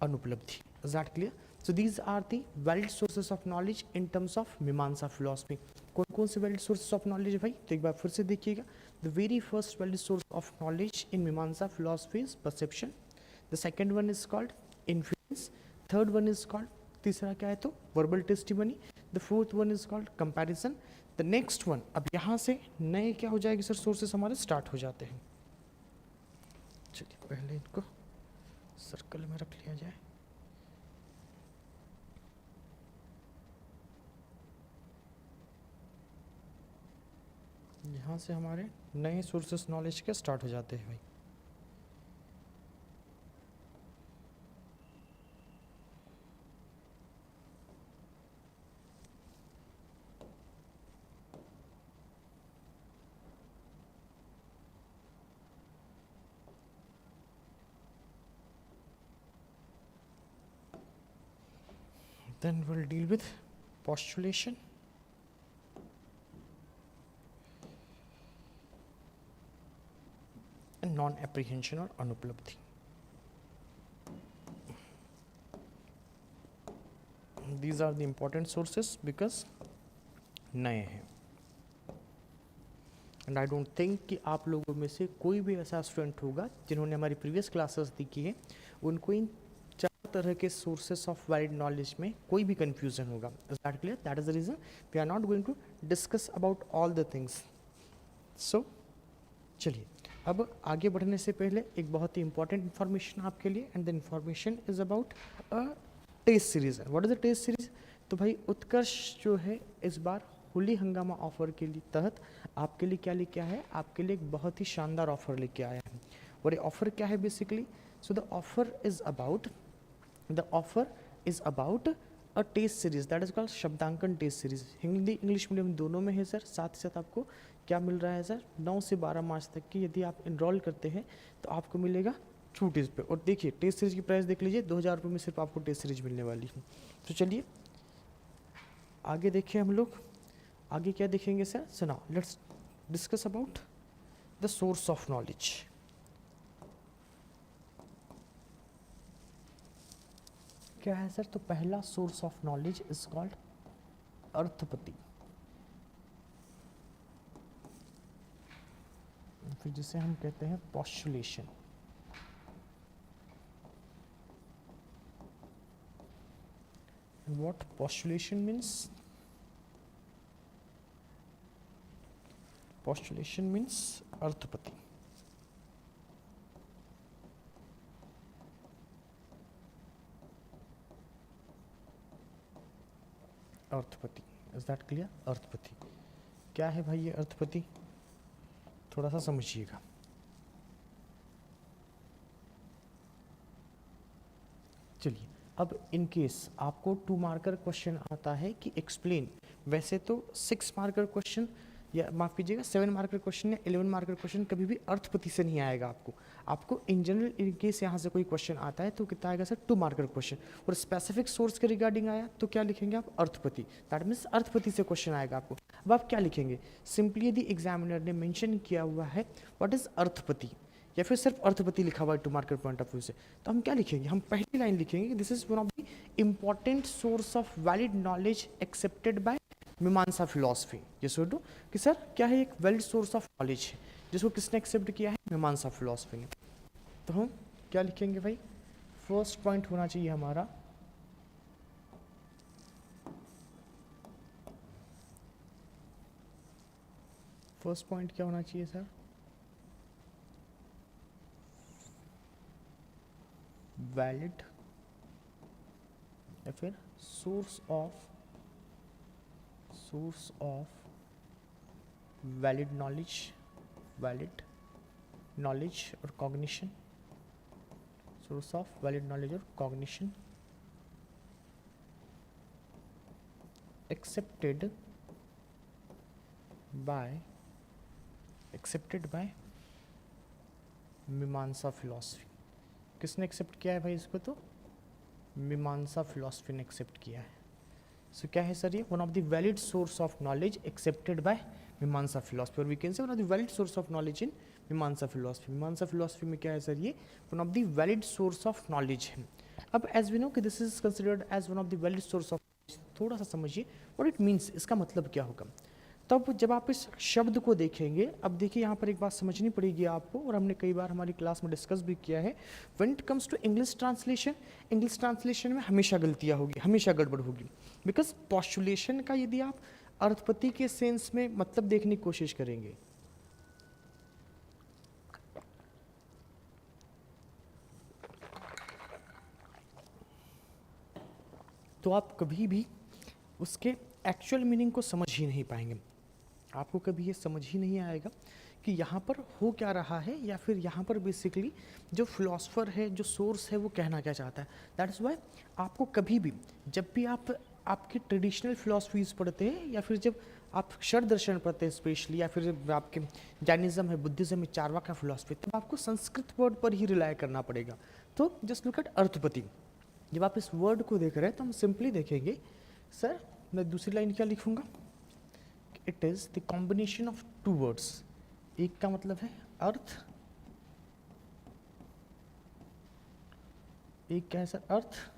अनुपलब्धि। Is that clear? So these are the valid sources of knowledge in terms of मीमांसा philosophy। कौन कौन से valid sources of knowledge है भाई, तो एक बार फिर से देखिएगा। The very first valid source of knowledge in मीमांसा philosophy is perception। The second one is called inference। Third one is called, तीसरा क्या है तो verbal testimony। The fourth one is called comparison। The next one, अब यहाँ से नए क्या हो जाएगी सर, sources हमारे start हो जाते हैं। चलिए पहले इनको सर्कल में रख लिया जाए। यहाँ से हमारे नए सोर्सेस नॉलेज के स्टार्ट हो जाते हैं भाई। Then we'll deal with postulation and non-apprehension और अनुपलब्धि। These are the important sources because नए हैं। एंड आई डोंट थिंक कि आप लोगों में से कोई भी ऐसा स्टूडेंट होगा जिन्होंने हमारी प्रीवियस क्लासेस देखी है, उनको इन 4 तरह के सोर्सेस ऑफ वैलिड नॉलेज में कोई भी कंफ्यूजन होगा। Is that clear? That is the reason we are not going to discuss about all the things. So चलिए, अब आगे बढ़ने से पहले एक बहुत ही इंपॉर्टेंट इन्फॉर्मेशन आपके लिए, and the information is about a test series. What is the test series? तो भाई उत्कर्ष जो है इस बार होली हंगामा ऑफर के लिए तहत आपके लिए क्या लेके आया है, आपके लिए एक बहुत ही शानदार ऑफर लेके आया है। और ये ऑफर क्या है basically? So the offer is about a test series that is called Shabdankan test series. Hindi English medium दोनों में है सर। साथ ही साथ आपको क्या मिल रहा है सर, 9 से 12 मार्च तक की यदि आप इनरोल करते हैं तो आपको मिलेगा छूट इस पे। और देखिए टेस्ट सीरीज की प्राइस देख लीजिए, 2000 रुपये में सिर्फ आपको टेस्ट सीरीज मिलने वाली है। तो चलिए आगे देखिए, हम लोग आगे क्या देखेंगे sir. So now let's discuss about the source of knowledge. क्या है सर, तो पहला source of knowledge is called Arthapatti, फिर जिसे हम कहते हैं postulation. What postulation means? Postulation means Arthapatti. Arthapatti, is that clear? Arthapatti क्या है भाई ये अर्थपति, थोड़ा सा समझिएगा। चलिए अब इन केस आपको 2 मार्कर क्वेश्चन आता है कि एक्सप्लेन, वैसे तो 6 मार्कर क्वेश्चन या माफ कीजिएगा 7 मार्कर क्वेश्चन या 11 मार्कर क्वेश्चन कभी भी अर्थपति से नहीं आएगा आपको इन जनरल इन केस यहाँ से कोई क्वेश्चन आता है तो कितना आएगा सर, 2 मार्कर क्वेश्चन। और स्पेसिफिक सोर्स के रिगार्डिंग आया तो क्या लिखेंगे आप, अर्थपति। दैट मीन्स अर्थपति से क्वेश्चन आएगा आपको। अब आप क्या लिखेंगे, सिंपली यदि एग्जामिनर ने मेंशन किया हुआ है व्हाट इज अर्थपति या फिर सिर्फ अर्थपति लिखा हुआ है 2 मार्कर पॉइंट ऑफ व्यू से, तो हम क्या लिखेंगे, हम पहली लाइन लिखेंगे this is one of the important source of valid knowledge accepted by Mimamsa philosophy. ये सोच दो कि सर क्या है, एक वैलिड सोर्स ऑफ नॉलेज है जिसको किसने एक्सेप्ट किया है, मीमांसा फिलॉसफी ने। तो हम क्या लिखेंगे भाई, फर्स्ट पॉइंट होना चाहिए हमारा फर्स्ट पॉइंट क्या होना चाहिए सर, वैलिड या फिर सोर्स ऑफ वैलिड नॉलेज और cognition, source of valid knowledge और cognition accepted by Mimamsa philosophy. किसने एक्सेप्ट किया है भाई इसको, तो मीमांसा फिलॉसफी ने एक्सेप्ट किया है। सो क्या है सर ये, one of the valid source of knowledge accepted by Mimamsa philosophy, और we can say one of the valid source of knowledge in Mimamsa philosophy. Mimamsa philosophy में क्या है सर, ये one of the valid source of knowledge है। अब एज वी नो कि this is considered as one of the valid source of, थोड़ा सा समझिए व्हाट इट मीन्स, इसका मतलब क्या होगा। तब जब आप इस शब्द को देखेंगे, अब देखिए यहाँ पर एक बात समझनी पड़ेगी आपको, और हमने कई बार हमारी क्लास में डिस्कस भी किया है। When it comes to English translation में हमेशा गलतियाँ होगी, हमेशा गड़बड़ होगी। बिकॉज पॉस्टुलेशन का यदि आप अर्थपति के सेंस में मतलब देखने की कोशिश करेंगे तो आप कभी भी उसके एक्चुअल मीनिंग को समझ ही नहीं पाएंगे। आपको कभी ये समझ ही नहीं आएगा कि यहाँ पर हो क्या रहा है, या फिर यहाँ पर बेसिकली जो फिलोसफर है, जो सोर्स है, वो कहना क्या चाहता है। दैट इज़ वाई आपको कभी भी, जब भी आप आपके ट्रेडिशनल फिलोसफीज पढ़ते हैं, या फिर जब आप क्षर दर्शन पढ़ते हैं स्पेशली, या फिर जब आपके जैनिज्म है, बुद्धिज्म है, चारवाका फिलोसफी, तब आपको संस्कृत वर्ड पर ही रिलाय करना पड़ेगा। तो जस्ट लुक एट अर्थपति। जब आप इस वर्ड को देख रहे हैं तो हम सिंपली देखेंगे सर, मैं दूसरी लाइन क्या लिखूंगा, it is the combination of 2 words. एक का मतलब है अर्थ, एक क्या है सर, अर्थ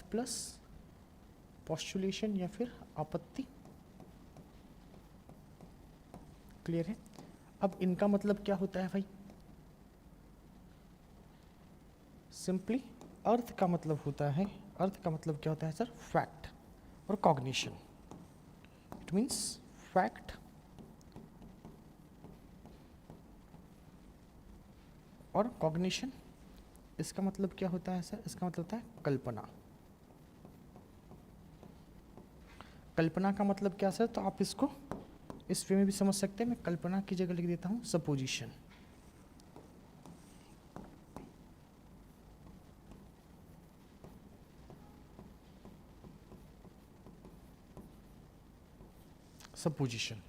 प्लस पॉस्टुलेशन या फिर आपत्ति। क्लियर है। अब इनका मतलब क्या होता है भाई, सिंपली अर्थ का मतलब क्या होता है सर, फैक्ट और कॉग्निशन। इट मीन्स फैक्ट और कॉग्निशन। इसका मतलब क्या होता है सर, इसका मतलब होता है कल्पना। कल्पना का मतलब क्या सर, तो आप इसको इस वे में भी समझ सकते हैं। मैं कल्पना की जगह लिख देता हूं सपोजिशन। सपोजिशन।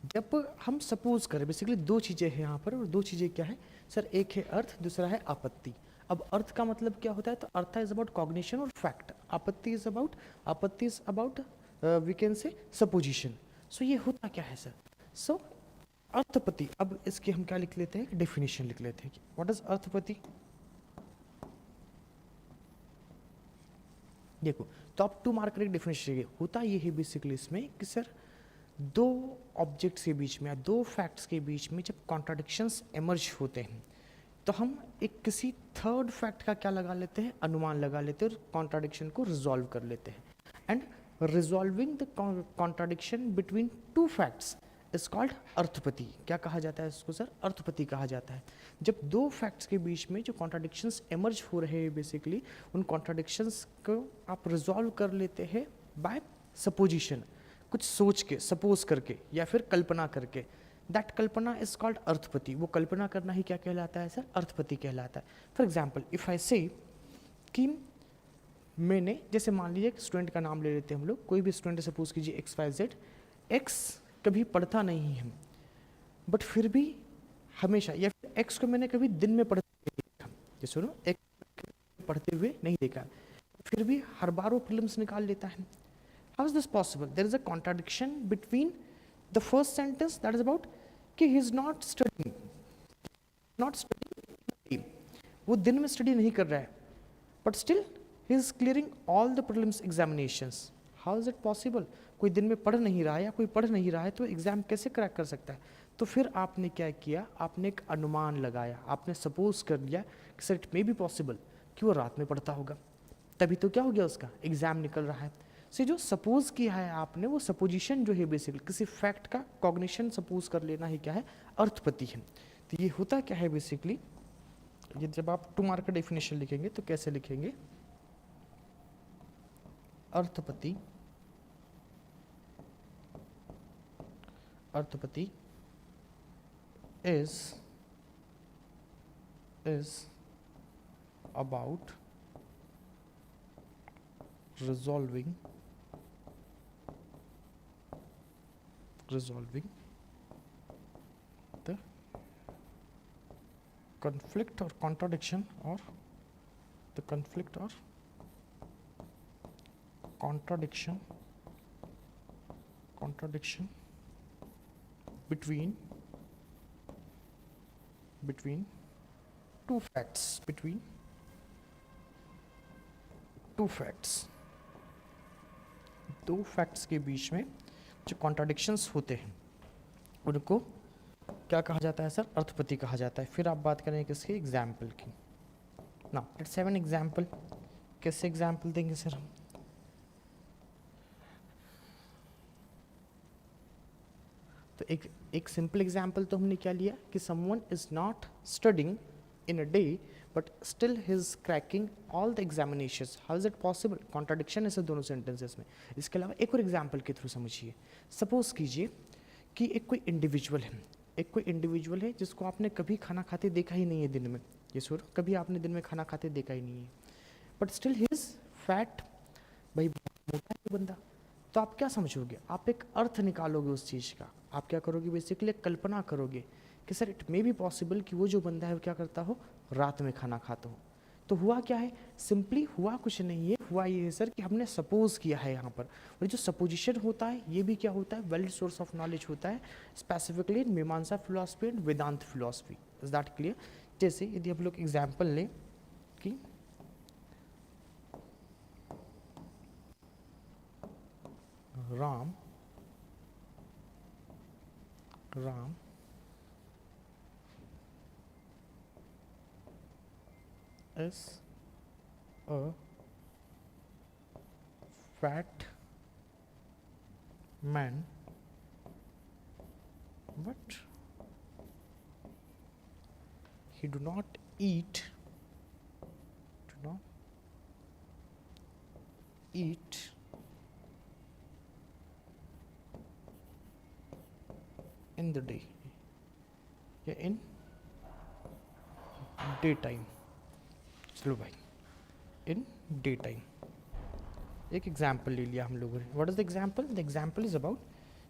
जब हम सपोज करें, बेसिकली दो चीज़ें हैं यहाँ पर, और दो चीज़ें क्या है सर, एक है अर्थ, दूसरा है आपत्ति। अब अर्थ का मतलब क्या होता है, तो अर्थ इज अबाउट कॉग्निशन और fact, apatti is about we can say supposition. So ये होता क्या है सर, सो अर्थपति। अब इसके हम क्या लिख लेते हैं, डेफिनेशन लिख लेते हैं, व्हाट इज अर्थपति। देखो, तो आप 2 मार्क का एक डेफिनेशन होता ये है बेसिकली इसमें कि सर दो ऑब्जेक्ट्स के बीच में या दो फैक्ट्स के बीच में जब कॉन्ट्राडिक्शंस एमर्ज होते हैं तो हम एक किसी थर्ड फैक्ट का क्या लगा लेते हैं, अनुमान लगा लेते हैं और कॉन्ट्राडिक्शन को रिजॉल्व कर लेते हैं। And resolving the contradiction between two facts is called Arthapatti. क्या कहा जाता है इसको सर, अर्थपति कहा जाता है। जब दो फैक्ट्स के बीच में जो कॉन्ट्राडिक्शंस एमर्ज हो रहे हैं बेसिकली, उन कॉन्ट्राडिक्शंस को आप रिजॉल्व कर लेते हैं बाय सपोजिशन, कुछ सोच के, सपोज करके या फिर कल्पना करके। That kalpana is called Arthapatti. वो कल्पना करना ही क्या कहलाता है सर, अर्थपति कहलाता है। फॉर एग्जाम्पल इफ आई से कि मैंने, जैसे मान लीजिए स्टूडेंट का नाम ले लेते हैं हम लोग, कोई भी स्टूडेंट सपोज कीजिए XYZ, एक्स कभी पढ़ता नहीं है बट फिर भी हमेशा, या फिर एक्स को मैंने कभी दिन में पढ़ते हुए नहीं देखा, ये सुनो, एक्स पढ़ते हुए नहीं देखा, फिर भी हर बार वो फिल्म्स निकाल लेता है। How is this possible? There is a contradiction between the first sentence that is about कि he is not studying, वो दिन में स्टडी नहीं कर रहा है, but still he is clearing all the prelims examinations. How is it possible? कोई दिन में पढ़ नहीं रहा है या कोई पढ़ नहीं रहा है तो एग्जाम कैसे क्रैक कर सकता है? तो फिर आपने क्या किया, आपने एक अनुमान लगाया, आपने सपोज कर लिया कि sir it may be possible कि वो रात में पढ़ता होगा, तभी तो क्या हो गया, उसका एग्जाम निकल रहा है। से जो सपोज किया है आपने, वो सपोजिशन जो है बेसिकली किसी फैक्ट का कॉग्निशन सपोज कर लेना ही क्या है, अर्थपति है। तो ये होता क्या है बेसिकली, ये जब आप 2 मार्क का डेफिनेशन लिखेंगे तो कैसे लिखेंगे, अर्थपति, अर्थपति is about resolving the conflict or contradiction, or the conflict or contradiction between two facts, दो फैक्ट्स के बीच में जो कॉन्ट्राडिक्शंस होते हैं उनको क्या कहा जाता है सर, अर्थपति कहा जाता है। फिर आप बात करेंगे किसके, एग्जाम्पल की। ना लेट्स हैव एन एग्जाम्पल। कैसे एग्जाम्पल देंगे सर हम, तो एक सिंपल एग्जाम्पल तो हमने क्या लिया कि someone is not studying in a day but still he is cracking all the examinations. How is it possible, contradiction है सर दोनों सेंटेंसेस में। इसके अलावा एक और एग्जाम्पल के थ्रू समझिए। सपोज कीजिए कि एक कोई इंडिविजुअल है जिसको आपने कभी खाना खाते देखा ही नहीं है दिन में, ये सुनो, कभी आपने दिन में खाना खाते देखा ही नहीं है, but still he is fat, भाई मोटा है बंदा। तो आप क्या समझोगे, आप एक अर्थ निकालोगे उस चीज़ का। आप क्या करोगे, बेसिकली कल्पना करोगे कि sir it may be possible कि वो जो बंदा है वो क्या करता हो, रात में खाना खाता हो। तो हुआ क्या है, सिंपली हुआ कुछ नहीं है, हुआ ये है सर कि हमने सपोज किया है यहाँ पर। और जो सपोजिशन होता है ये भी क्या होता है, वैलिड सोर्स ऑफ नॉलेज होता है, specifically in Mimamsa philosophy and Vedanta philosophy. Is that clear. जैसे यदि हम लोग एग्जाम्पल लें कि Ram is a fat man but he do not eat in the day या in डे टाइम। चलो भाई, इन डे टाइम एक एग्जाम्पल ले लिया हम लोगों ने। What is the example, the example is about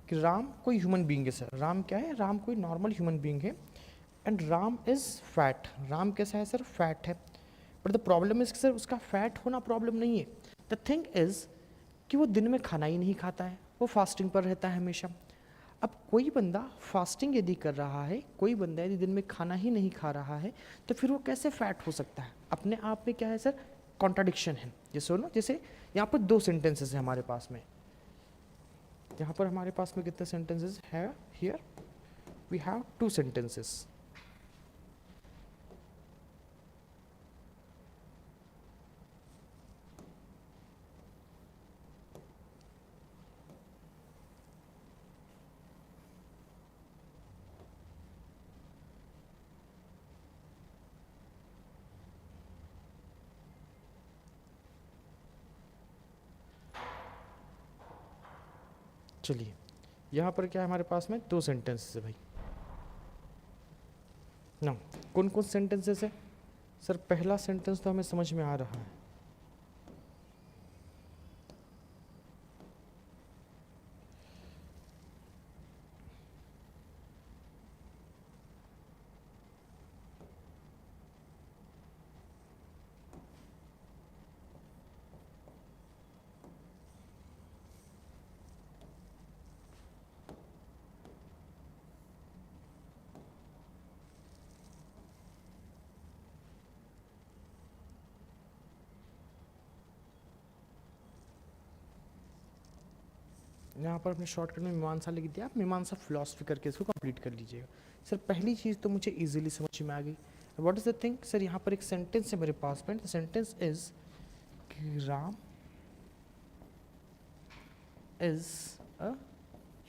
कि राम कोई ह्यूमन बीइंग है सर, राम क्या है, राम कोई नॉर्मल ह्यूमन बीइंग है and Ram is fat, Ram कैसा है सर, फैट है। But the problem is sir उसका फैट होना प्रॉब्लम नहीं है, द थिंग इज कि वो दिन में खाना ही नहीं खाता है, वो फास्टिंग पर रहता है हमेशा। अब कोई बंदा फास्टिंग यदि कर रहा है, कोई बंदा यदि दिन में खाना ही नहीं खा रहा है, तो फिर वो कैसे फैट हो सकता है? अपने आप में क्या है सर, कॉन्ट्राडिक्शन है। जैसे सुनो, जैसे यहाँ पर दो सेंटेंसेस है हमारे पास में, यहाँ पर हमारे पास में कितने सेंटेंसेस है, हियर वी हैव 2 सेंटेंसेस। चलिए यहाँ पर क्या है हमारे पास में 2 सेंटेंसेस है भाई ना। कौन कौन सेंटेंसेस है सर? पहला सेंटेंस तो हमें समझ में आ रहा है, यहाँ पर अपने शॉर्टकट में मीमांसा लिख दिया, आप मीमांसा फिलॉसफी करके इसको कंप्लीट कर लीजिएगा। सर पहली चीज़ तो मुझे इजीली समझ में आ गई। What is the thing sir, यहाँ पर एक सेंटेंस है मेरे पास में, सेंटेंस इज कि Ram is a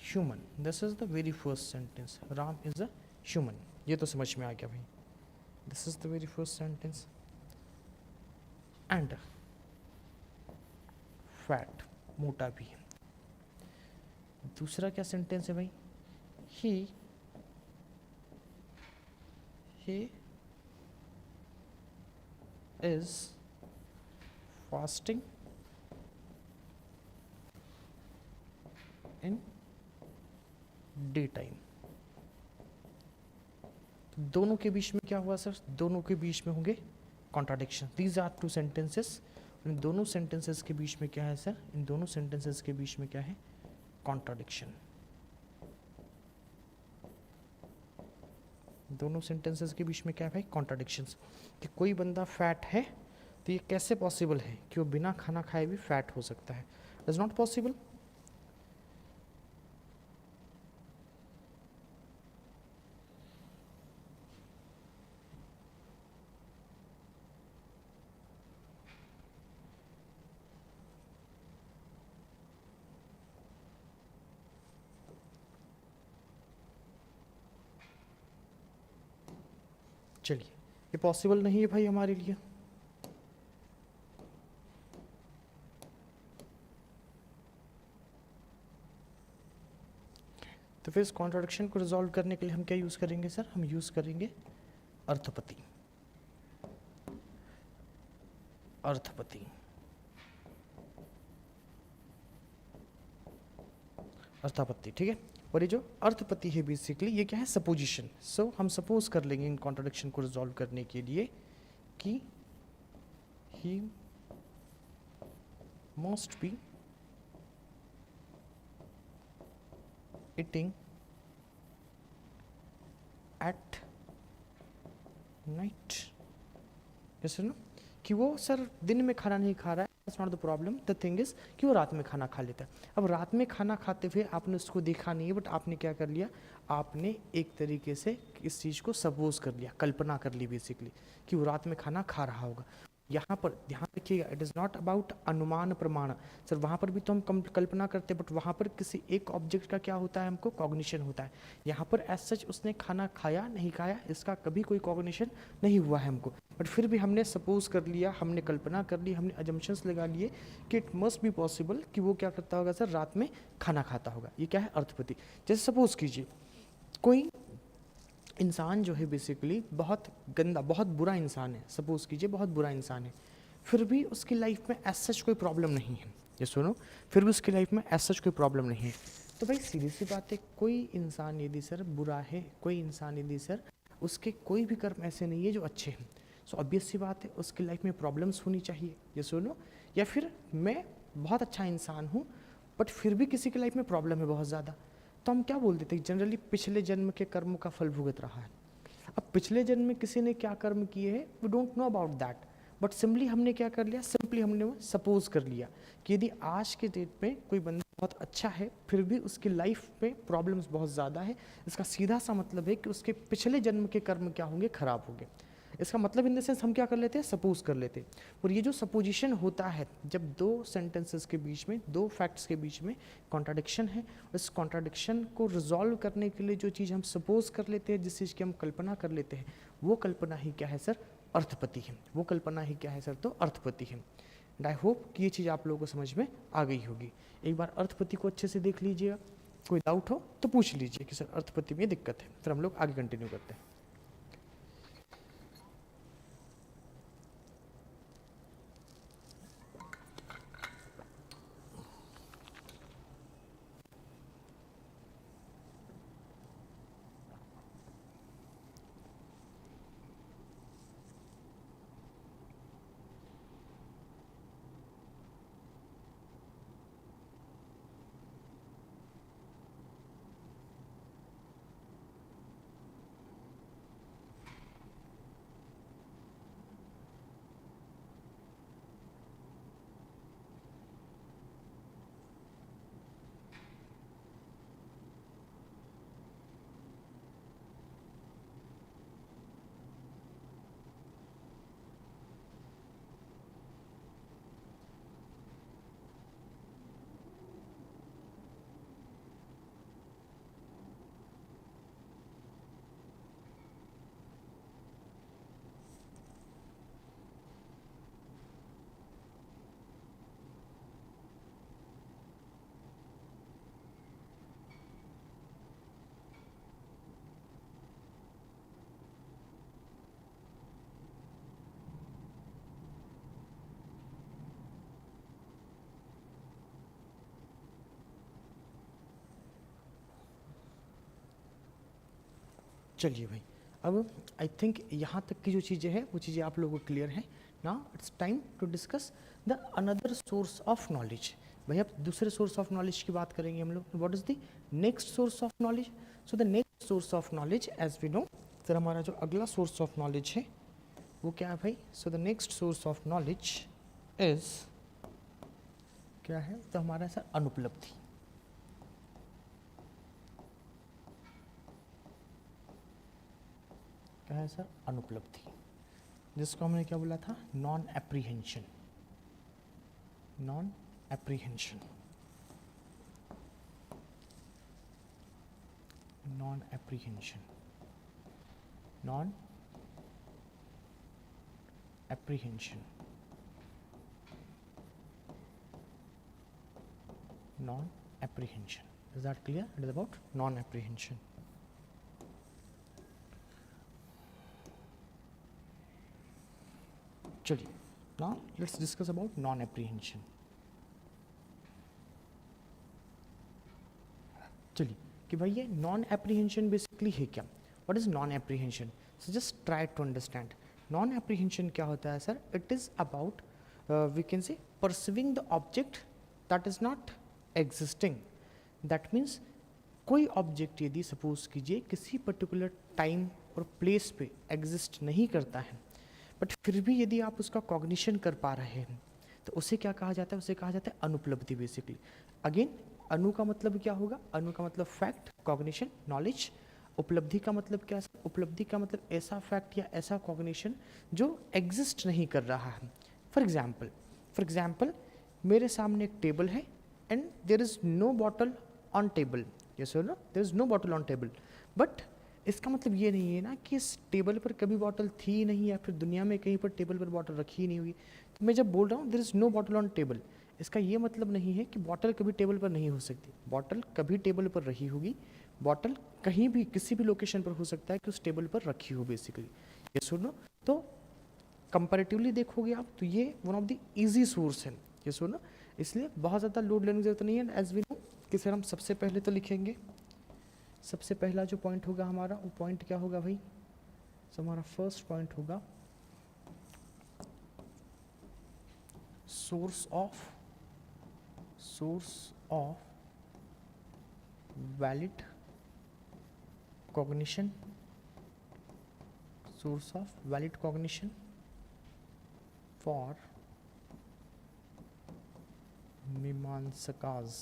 human, this is the very first sentence, Ram is a human, ये तो समझ में आ गया भाई, this is the very first sentence. And fat, मोटा भी है। दूसरा क्या सेंटेंस है भाई, ही is fasting in day time. दोनों के बीच में क्या हुआ सर, दोनों के बीच में होंगे कॉन्ट्राडिक्शन। दीज आर 2 सेंटेंसेस, इन दोनों सेंटेंसेस के बीच में क्या है सर, इन दोनों सेंटेंसेस के बीच में क्या है, कॉन्ट्राडिक्शन। दोनों सेंटेंसेस के बीच में क्या है भाई, कॉन्ट्राडिक्शंस। कि कोई बंदा फैट है तो ये कैसे पॉसिबल है कि वो बिना खाना खाए भी फैट हो सकता है? Is not possible. चलिए ये पॉसिबल नहीं है भाई हमारे लिए, तो फिर इस कॉन्ट्राडिक्शन को रिजॉल्व करने के लिए हम क्या यूज करेंगे सर, हम यूज करेंगे अर्थपति। अर्थपति, अर्थापत्ति, ठीक है। और ये जो अर्थपति है बेसिकली ये क्या है, सपोजिशन। सो हम सपोज कर लेंगे इन कॉन्ट्राडिक्शन को रिजॉल्व करने के लिए कि he must be eating at night, जैसे ना कि वो सर दिन में खाना नहीं खा रहा है, that's not the problem, the thing is कि वो रात में खाना खा लेता है। अब रात में खाना खाते हुए आपने उसको देखा नहीं है, बट आपने क्या कर लिया, आपने एक तरीके से इस चीज़ को सपोज कर लिया, कल्पना कर ली बेसिकली कि वो रात में खाना खा रहा होगा। यहाँ पर ध्यान रखिएगा, इट इज़ नॉट अबाउट अनुमान प्रमाण। सर वहाँ पर भी तो हम कल्पना करते हैं, बट वहाँ पर किसी एक ऑब्जेक्ट का क्या होता है, हमको कॉग्निशन होता है। यहाँ पर एज सच उसने खाना खाया नहीं खाया इसका कभी कोई कॉग्निशन नहीं हुआ है हमको, बट फिर भी हमने सपोज कर लिया, हमने कल्पना कर ली, हमने अजम्पशंस लगा लिए कि इट मस्ट बी पॉसिबल कि वो क्या करता होगा सर, रात में खाना खाता होगा। ये क्या है, अर्थपति। जैसे सपोज कीजिए कोई इंसान जो है बेसिकली बहुत गंदा, बहुत बुरा इंसान है, सपोज कीजिए बहुत बुरा इंसान है, फिर भी उसकी लाइफ में एज सच कोई प्रॉब्लम नहीं है। ये सुनो, फिर भी उसकी लाइफ में एज सच कोई प्रॉब्लम नहीं है, तो भाई सीधी सी बात है, कोई इंसान यदि सर बुरा है, कोई इंसान यदि सर उसके कोई भी कर्म ऐसे नहीं है जो अच्छे हैं, सो ऑब्वियस सी बात है उसकी लाइफ में प्रॉब्लम्स होनी चाहिए, ये सुनो। या फिर मैं बहुत अच्छा इंसान हूँ बट फिर भी किसी की लाइफ में प्रॉब्लम है बहुत ज़्यादा, तो हम क्या बोल देते हैं जनरली, पिछले जन्म के कर्म का फल भुगत रहा है। अब पिछले जन्म में किसी ने क्या कर्म किए हैं, we don't know about that, but simply हमने क्या कर लिया, सिंपली हमने वो सपोज कर लिया कि यदि आज के डेट में कोई बंदा बहुत अच्छा है फिर भी उसकी लाइफ में प्रॉब्लम्स बहुत ज़्यादा है, इसका सीधा सा मतलब है कि उसके पिछले जन्म के कर्म क्या होंगे, खराब होंगे। इसका मतलब इन द सेंस हम क्या कर लेते हैं, सपोज कर लेते हैं। और ये जो सपोजिशन होता है, जब दो सेंटेंसेस के बीच में, दो फैक्ट्स के बीच में कॉन्ट्राडिक्शन है, उस कॉन्ट्राडिक्शन को रिजॉल्व करने के लिए जो चीज़ हम सपोज कर लेते हैं, जिस चीज़ की हम कल्पना कर लेते हैं, वो कल्पना ही क्या है सर, अर्थपति है। वो कल्पना ही क्या है सर, तो अर्थपति है। एंड आई होप कि ये चीज़ आप लोगों को समझ में आ गई होगी। एक बार अर्थपति को अच्छे से देख लीजिएगा, कोई डाउट हो तो पूछ लीजिए कि सर अर्थपति में दिक्कत है, फिर हम लोग आगे कंटिन्यू करते हैं। चलिए भाई, अब आई थिंक यहाँ तक की जो चीज़ें हैं वो चीज़ें आप लोगों को क्लियर हैं। Now it's time to discuss the another source of knowledge. भाई अब दूसरे सोर्स ऑफ नॉलेज की बात करेंगे हम लोग। What is the next source of knowledge? So the next source of knowledge as we know, sir हमारा जो अगला सोर्स ऑफ नॉलेज है वो क्या है भाई? सो the next source of knowledge is क्या है? तो हमारा सर अनुपलब्धि। क्या है सर? अनुपलब्धि, जिसको हमने क्या बोला था? Non apprehension. Non apprehension, non apprehension, non apprehension, non apprehension. Is that clear? It is about non apprehension. चलिए, now let's discuss about non apprehension. चलिए कि भाई ये नॉन एप्रीहेंशन बेसिकली है क्या? What is non apprehension? So just try to understand non apprehension क्या होता है sir. It is about we can say perceiving the object that is not existing. That means कोई ऑब्जेक्ट यदि सपोज कीजिए किसी पर्टिकुलर टाइम और प्लेस पे एग्जिस्ट नहीं करता है, बट फिर भी यदि आप उसका कॉग्निशन कर पा रहे हैं, तो उसे क्या कहा जाता है? उसे कहा जाता है अनुपलब्धि बेसिकली। अगेन अनु का मतलब क्या होगा? अनु का मतलब फैक्ट, कॉग्निशन, नॉलेज। उपलब्धि का मतलब क्या? उपलब्धि का मतलब ऐसा फैक्ट या ऐसा कॉग्निशन जो एग्जिस्ट नहीं कर रहा है। फॉर एग्जाम्पल मेरे सामने एक टेबल है and there is no bottle on table. Yes or no? There is no bottle on table, but इसका मतलब ये नहीं है ना कि इस टेबल पर कभी बॉटल थी ही नहीं, या फिर दुनिया में कहीं पर टेबल पर बॉटल रखी ही नहीं हुई। तो मैं जब बोल रहा हूँ there is no bottle on table, इसका ये मतलब नहीं है कि बॉटल कभी टेबल पर नहीं हो सकती। बॉटल कभी टेबल पर रही होगी, बॉटल कहीं भी किसी भी लोकेशन पर हो सकता है कि उस टेबल पर रखी हो बेसिकली। ये सुनो, तो कंपैरेटिवली देखोगे आप तो ये one of the easy source है। ये सुनो, इसलिए बहुत ज़्यादा लोड लेने की जरूरत नहीं है। एज वी नो कि सर हम सबसे पहले तो लिखेंगे, सबसे पहला जो पॉइंट होगा हमारा, वो पॉइंट क्या होगा भाई? सो हमारा फर्स्ट पॉइंट होगा source of valid cognition, source of valid cognition for मीमांसकाज।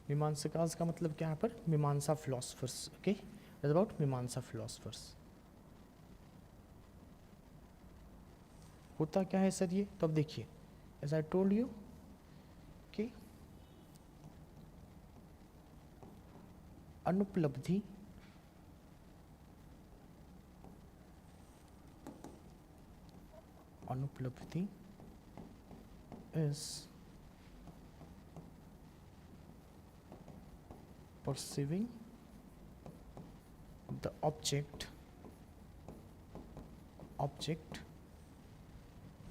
मीमांसकाज का मतलब क्या है पर? मीमांसा philosophers. Okay, it is about मीमांसा फिलोसफर्स। होता क्या है सर ये? तो अब देखिए, एज आई टोल्ड यू कि अनुपलब्धि is perceiving the object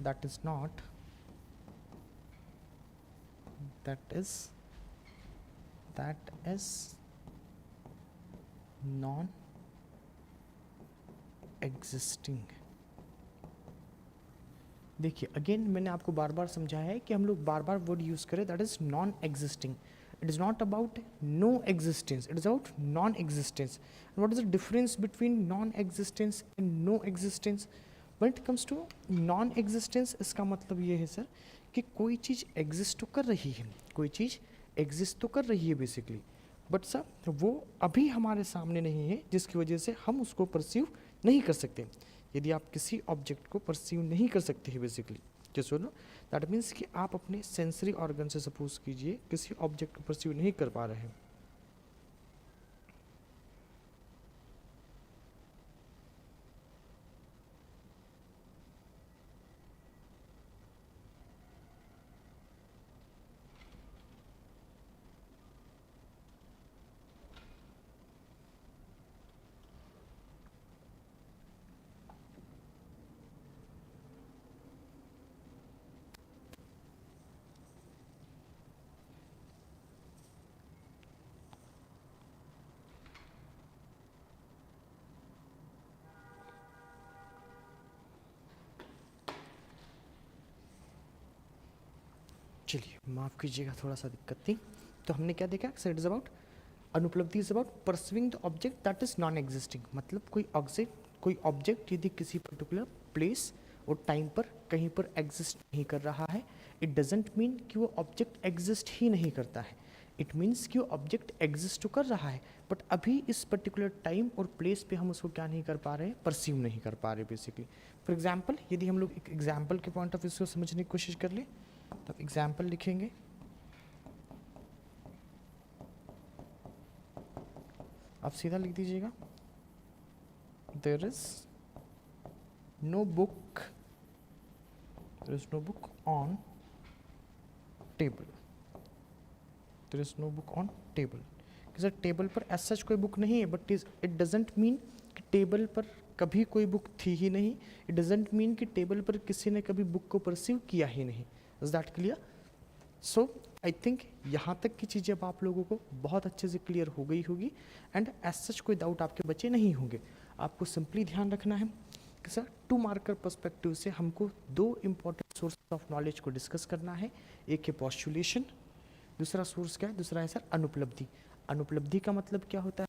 that is not non existing। देखिए अगेन मैंने आपको बार बार समझाया है कि हम लोग बार बार वर्ड यूज करें, that is non existing. It is not about no existence, it is about non existence. What is the difference between non existence and no existence? When it comes to non existence, इसका मतलब ये है सर कि कोई चीज़ एग्जिस्ट तो कर रही है, कोई चीज़ एग्जिस्ट तो कर रही है बेसिकली, बट सर वो अभी हमारे सामने नहीं है, जिसकी वजह से हम उसको परसीव नहीं कर सकते। यदि आप किसी ऑब्जेक्ट को परसीव नहीं कर सकते हैं बेसिकली, जैसे नो दैट मीन्स कि आप अपने सेंसरी ऑर्गन से सपोज कीजिए किसी ऑब्जेक्ट को परसीव नहीं कर पा रहे हैं। चलिए माफ़ कीजिएगा, थोड़ा सा दिक्कत थी। तो हमने क्या देखा? Sir it is about अनुपलब्धि is about perceiving the object that is non existing. मतलब कोई ऑब्जेक्ट यदि किसी पर्टिकुलर प्लेस और टाइम पर कहीं पर एग्जिस्ट नहीं कर रहा है, इट डजेंट मीन कि वो ऑब्जेक्ट एग्जिस्ट ही नहीं करता है। इट मीन्स कि वो ऑब्जेक्ट एग्जिस्ट तो कर रहा है, बट अभी इस पर्टिकुलर टाइम और प्लेस पे हम उसको क्या नहीं कर पा रहे हैं? परसीव नहीं कर पा रहे बेसिकली। फॉर एग्जाम्पल, यदि हम लोग एक एग्जाम्पल के पॉइंट ऑफ व्यू से समझने की कोशिश कर ले, तो एग्जाम्पल लिखेंगे, आप सीधा लिख दीजिएगा, there is no book on table. There is no book on table. Sir table पर एज सच कोई बुक नहीं है, बट इट डजेंट मीन कि टेबल पर कभी कोई बुक थी ही नहीं। इट डजेंट मीन कि टेबल पर किसी ने कभी बुक को परसीव किया ही नहीं। Is that clear? So I think यहाँ तक की चीज़ें अब आप लोगों को बहुत अच्छे से क्लियर हो गई होगी, एंड एज सच कोई डाउट आपके बचे नहीं होंगे। आपको सिंपली ध्यान रखना है कि सर 2 मार्कर पर्सपेक्टिव से हमको 2 इंपॉर्टेंट सोर्स ऑफ नॉलेज को डिस्कस करना है। एक है पॉस्टुलेशन, दूसरा सोर्स क्या है? दूसरा है सर अनुपलब्धि। अनुपलब्धि का मतलब क्या होता है?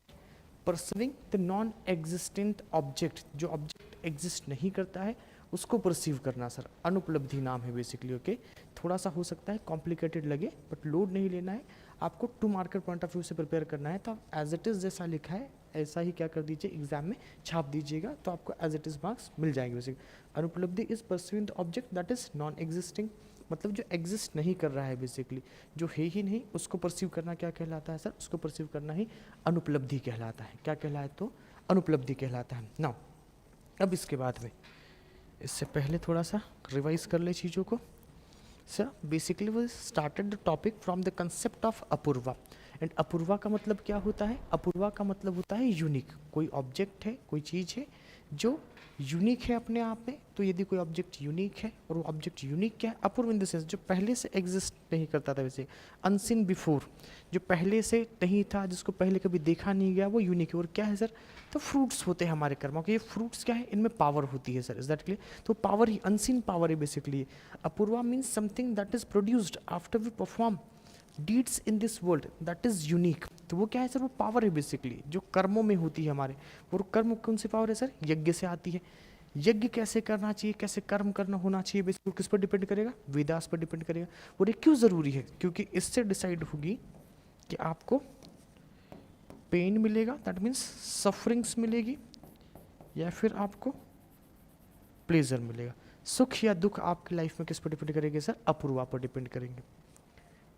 Perceiving the non existent object, जो ऑब्जेक्ट एग्जिस्ट नहीं करता है उसको परसीव करना सर अनुपलब्धि नाम है बेसिकली। ओके, थोड़ा सा हो सकता है कॉम्प्लिकेटेड लगे, बट लोड नहीं लेना है आपको। 2 मार्कर पॉइंट ऑफ व्यू से प्रिपेयर करना है, तो आप एज इट इज़ जैसा लिखा है ऐसा ही क्या कर दीजिए, एग्जाम में छाप दीजिएगा, तो आपको एज इट इज़ मार्क्स मिल जाएंगे basically. Anupalabdhi is perceiving the object that is non existing, मतलब जो एग्जिस्ट नहीं कर रहा है बेसिकली, जो है ही नहीं, उसको परसीव करना क्या कहलाता है सर? उसको परसीव करना ही अनुपलब्धि कहलाता है। क्या कहलाए? तो अनुपलब्धि कहलाता है। नाउ अब इसके बाद में, इससे पहले थोड़ा सा रिवाइज कर ले चीज़ों को। सर बेसिकली वो started the topic from the concept of Apurva. And Apurva का मतलब क्या होता है? अपूर्वा का मतलब होता है यूनिक। कोई ऑब्जेक्ट है, कोई चीज़ है जो यूनिक है अपने आप में। तो यदि कोई ऑब्जेक्ट यूनिक है और वो ऑब्जेक्ट यूनिक क्या है, अपूर्व इन द सेंस जो पहले से एग्जिस्ट नहीं करता था, वैसे अनसीन बिफोर, जो पहले से नहीं था, जिसको पहले कभी देखा नहीं गया, वो यूनिक है। और क्या है सर, तो फ्रूट्स होते हैं हमारे कर्मों के। ये फ्रूट्स क्या है, इनमें पावर होती है सर, इज दैट क्लियर। तो पावर ही अनसीन पावर है basically. Apurva means something that is produced after we perform deeds in this world, that is unique. तो वो क्या है सर, वो पावर है बेसिकली जो कर्मों में होती है हमारे। और कर्म कौन सी पावर है सर, यज्ञ से आती है। यज्ञ कैसे करना चाहिए, कैसे कर्म करना होना चाहिए, बेसिकली किस पर डिपेंड करेगा, वेदास पर डिपेंड करेगा। और ये क्यों जरूरी है, क्योंकि इससे डिसाइड होगी कि आपको पेन मिलेगा, दैट मीन्स सफरिंग्स मिलेगी, या फिर आपको प्लेजर मिलेगा। सुख या दुख आपकी लाइफ में किस पर डिपेंड करेंगे सर, अपूर्वा पर डिपेंड करेंगे।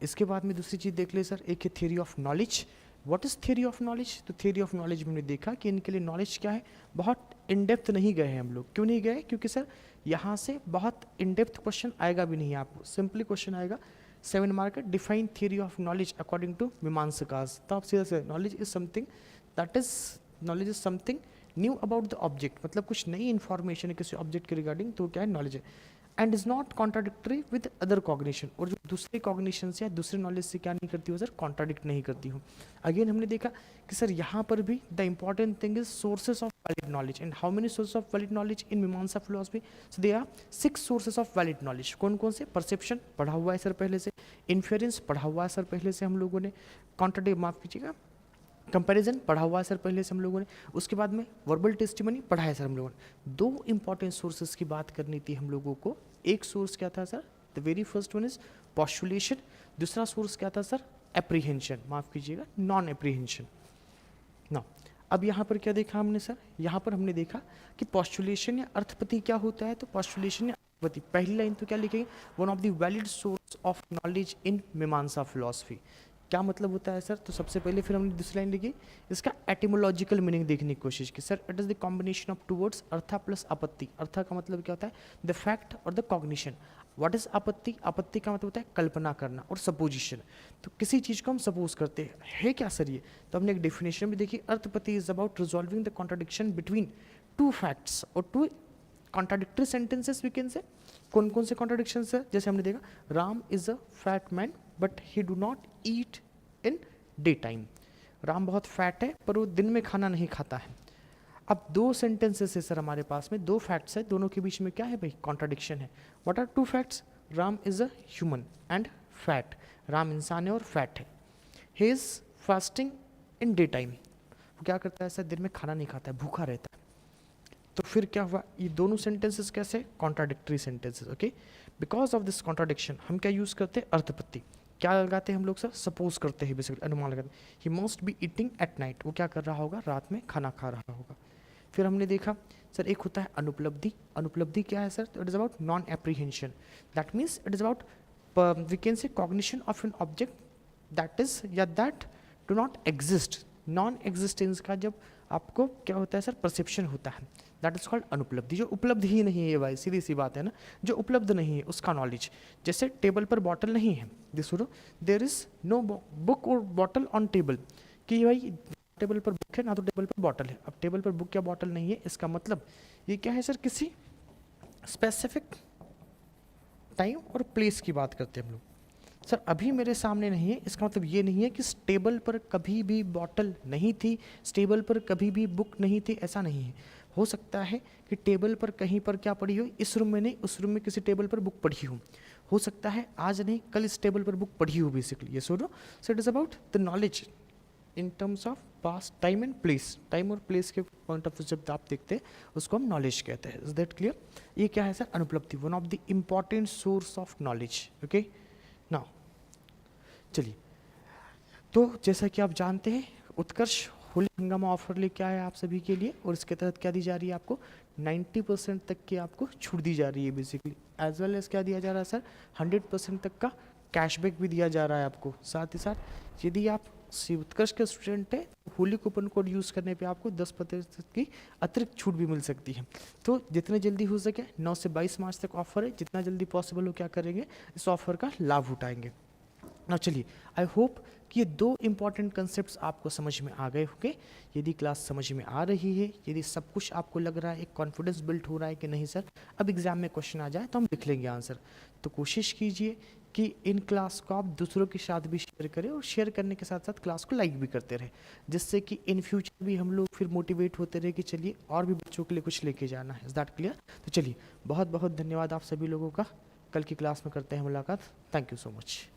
इसके बाद में दूसरी चीज़ देख ले सर, एक है theory of knowledge. What is theory of knowledge. तो थियरी ऑफ नॉलेज में हमने देखा कि इनके लिए नॉलेज क्या है, बहुत इन डेप्थ नहीं गए हैं हम लोग। क्यों नहीं गए, क्योंकि सर यहाँ से बहुत इन डेप्थ क्वेश्चन आएगा भी नहीं आपको, सिंपली क्वेश्चन आएगा 7 mark, define theory of knowledge according to Mimamsakas. तो आप सीधा से knowledge is something that is, knowledge is something new about the object, मतलब कुछ नई इंफॉर्मेशन है किसी ऑब्जेक्ट के रिगार्डिंग, तो क्या है, नॉलेज है। And is not contradictory with other cognition, और जो दूसरे कॉग्निशन से या दूसरे नॉलेज से क्या नहीं करती हो सर, कॉन्ट्राडिक्ट नहीं करती हूँ। अगेन हमने देखा कि सर यहाँ पर भी the important thing is sources of valid knowledge. And how many sources of valid knowledge in Mimamsa philosophy, so they are 6 sources of valid knowledge. कौन कौन से, परसेप्शन पढ़ा हुआ है सर पहले से, इन्फेरेंस पढ़ा हुआ है सर पहले से हम लोगों ने, कॉन्ट्राडिक्ट माफ कीजिएगा, कंपैरिजन पढ़ा हुआ है सर पहले से हम लोगों ने, उसके बाद में वर्बल टेस्टिमनी पढ़ा है सर हम लोगों ने। 2 इंपॉर्टेंट सोर्सेस की बात करनी थी हम लोगों को। एक सोर्स क्या था sir, the very first one is postulation, दूसरा सोर्स क्या था सर, एप्रीहेंशन, माफ कीजिएगा नॉन एप्रीहेंशन। ना अब यहाँ पर क्या देखा हमने सर, यहाँ पर हमने देखा कि पॉस्टुलेशन या अर्थपति क्या होता है। तो पॉस्टुलेशन या अर्थपति, पहली लाइन तो क्या लिखेंगे, one of the valid source of knowledge in Mimamsa philosophy. क्या मतलब होता है सर, तो सबसे पहले फिर हमने दूसरी लाइन लिखी, इसका एटिमोलॉजिकल मीनिंग देखने की कोशिश की sir. It is the combination of two words, artha plus apatti. अर्था का मतलब क्या होता है, द फैक्ट और the cognition. What is apatti, आपत्ति का मतलब होता है कल्पना करना, और सपोजिशन, तो किसी चीज को हम सपोज करते हैं, है क्या सर ये। तो हमने एक डेफिनेशन भी देखी, arthapatti is about resolving the contradiction between 2 facts और 2 कॉन्ट्राडिक्टरी सेंटेंसेस वी कैन से। कौन कौन से कॉन्ट्राडिक्शन है, जैसे हमने देखा, Ram is a fat man but he do not eat in day time. Ram बहुत फैट है पर वो दिन में खाना नहीं खाता है। अब 2 सेंटेंसेस है सर हमारे पास में, 2 फैक्ट्स है, दोनों के बीच में क्या है भाई, कॉन्ट्राडिक्शन है। What are 2 facts, Ram is a human and fat, Ram इंसान है और फैट है। He is fasting in day time, वो क्या करता है सर, दिन में खाना नहीं खाता है, भूखा रहता है। तो फिर क्या हुआ, ये दोनों सेंटेंसेस कैसे, contradictory sentences. Okay, because of this contradiction हम क्या यूज करते हैं, अर्थपत्ति। क्या लगाते हैं हम लोग सर, सपोज करते हैं बेसिकली, अनुमान लगाते हैं। He must be eating at night, वो क्या कर रहा होगा, रात में खाना खा रहा होगा। फिर हमने देखा सर एक होता है अनुपलब्धि। अनुपलब्धि क्या है sir, it is about non apprehension, that means it is about we can say cognition of an object that is या that do not exist. Non existence का जब आपको क्या होता है सर, परसेप्शन होता है, दैट इज कॉल्ड अनुपलब्धि। जो उपलब्ध ही नहीं है भाई, सीधी सी बात है ना, जो उपलब्ध नहीं है उसका नॉलेज। जैसे टेबल पर बॉटल नहीं है, this there is no book or bottle on table, कि भाई टेबल पर बुक है ना तो टेबल पर बॉटल है। अब टेबल पर बुक या बॉटल नहीं है, इसका मतलब ये क्या है सर, किसी स्पेसिफिक टाइम और प्लेस की बात करते हैं हम लोग। सर अभी मेरे सामने नहीं है, इसका मतलब ये नहीं है कि टेबल पर कभी भी बॉटल नहीं थी, टेबल पर कभी भी बुक नहीं थी, ऐसा नहीं है। हो सकता है कि टेबल पर कहीं पर क्या पड़ी हो, इस रूम में नहीं, उस रूम में किसी टेबल पर बुक पड़ी हो सकता है आज नहीं कल इस टेबल पर बुक पढ़ी हो बेसिकली, ये सुनो। So it is about the knowledge in terms of past time and place. Time और प्लेस के पॉइंट ऑफ व्यू जब आप देखते हैं उसको हम नॉलेज कहते हैं। Is that clear. ये क्या है sir, anupalabdhi, one of the important source of knowledge. Okay now चलिए, तो जैसा कि आप जानते हैं उत्कर्ष होली हंगामा ऑफर लेके आया आप सभी के लिए, और इसके तहत क्या दी जा रही है आपको, 90% तक की आपको छूट दी जा रही है बेसिकली। एज वेल एज क्या दिया जा रहा है सर, 100% तक का कैशबैक भी दिया जा रहा है आपको। साथ ही साथ यदि आप उत्कर्ष के स्टूडेंट है, होली कूपन कोड यूज़ करने पे आपको 10% की अतिरिक्त छूट भी मिल सकती है। तो जितने जल्दी हो सके, 9 से 22 मार्च तक ऑफर है, जितना जल्दी पॉसिबल हो क्या करेंगे, इस ऑफर का लाभ उठाएंगे। ना चलिए, आई होप कि ये दो इंपॉर्टेंट कंसेप्ट्स आपको समझ में आ गए होंगे। यदि क्लास समझ में आ रही है, यदि सब कुछ आपको लग रहा है, एक कॉन्फिडेंस बिल्ड हो रहा है कि नहीं सर अब एग्जाम में क्वेश्चन आ जाए तो हम लिख लेंगे आंसर, तो कोशिश कीजिए कि इन क्लास को आप दूसरों के साथ भी शेयर करें और शेयर करने के साथ साथ क्लास को लाइक भी करते रहें, जिससे कि इन फ्यूचर भी हम लोग फिर मोटिवेट होते रहे कि चलिए और भी बच्चों के लिए कुछ लेके जाना है। Is that clear? तो चलिए बहुत बहुत धन्यवाद आप सभी लोगों का। कल की क्लास में करते हैं मुलाकात। Thank you so much.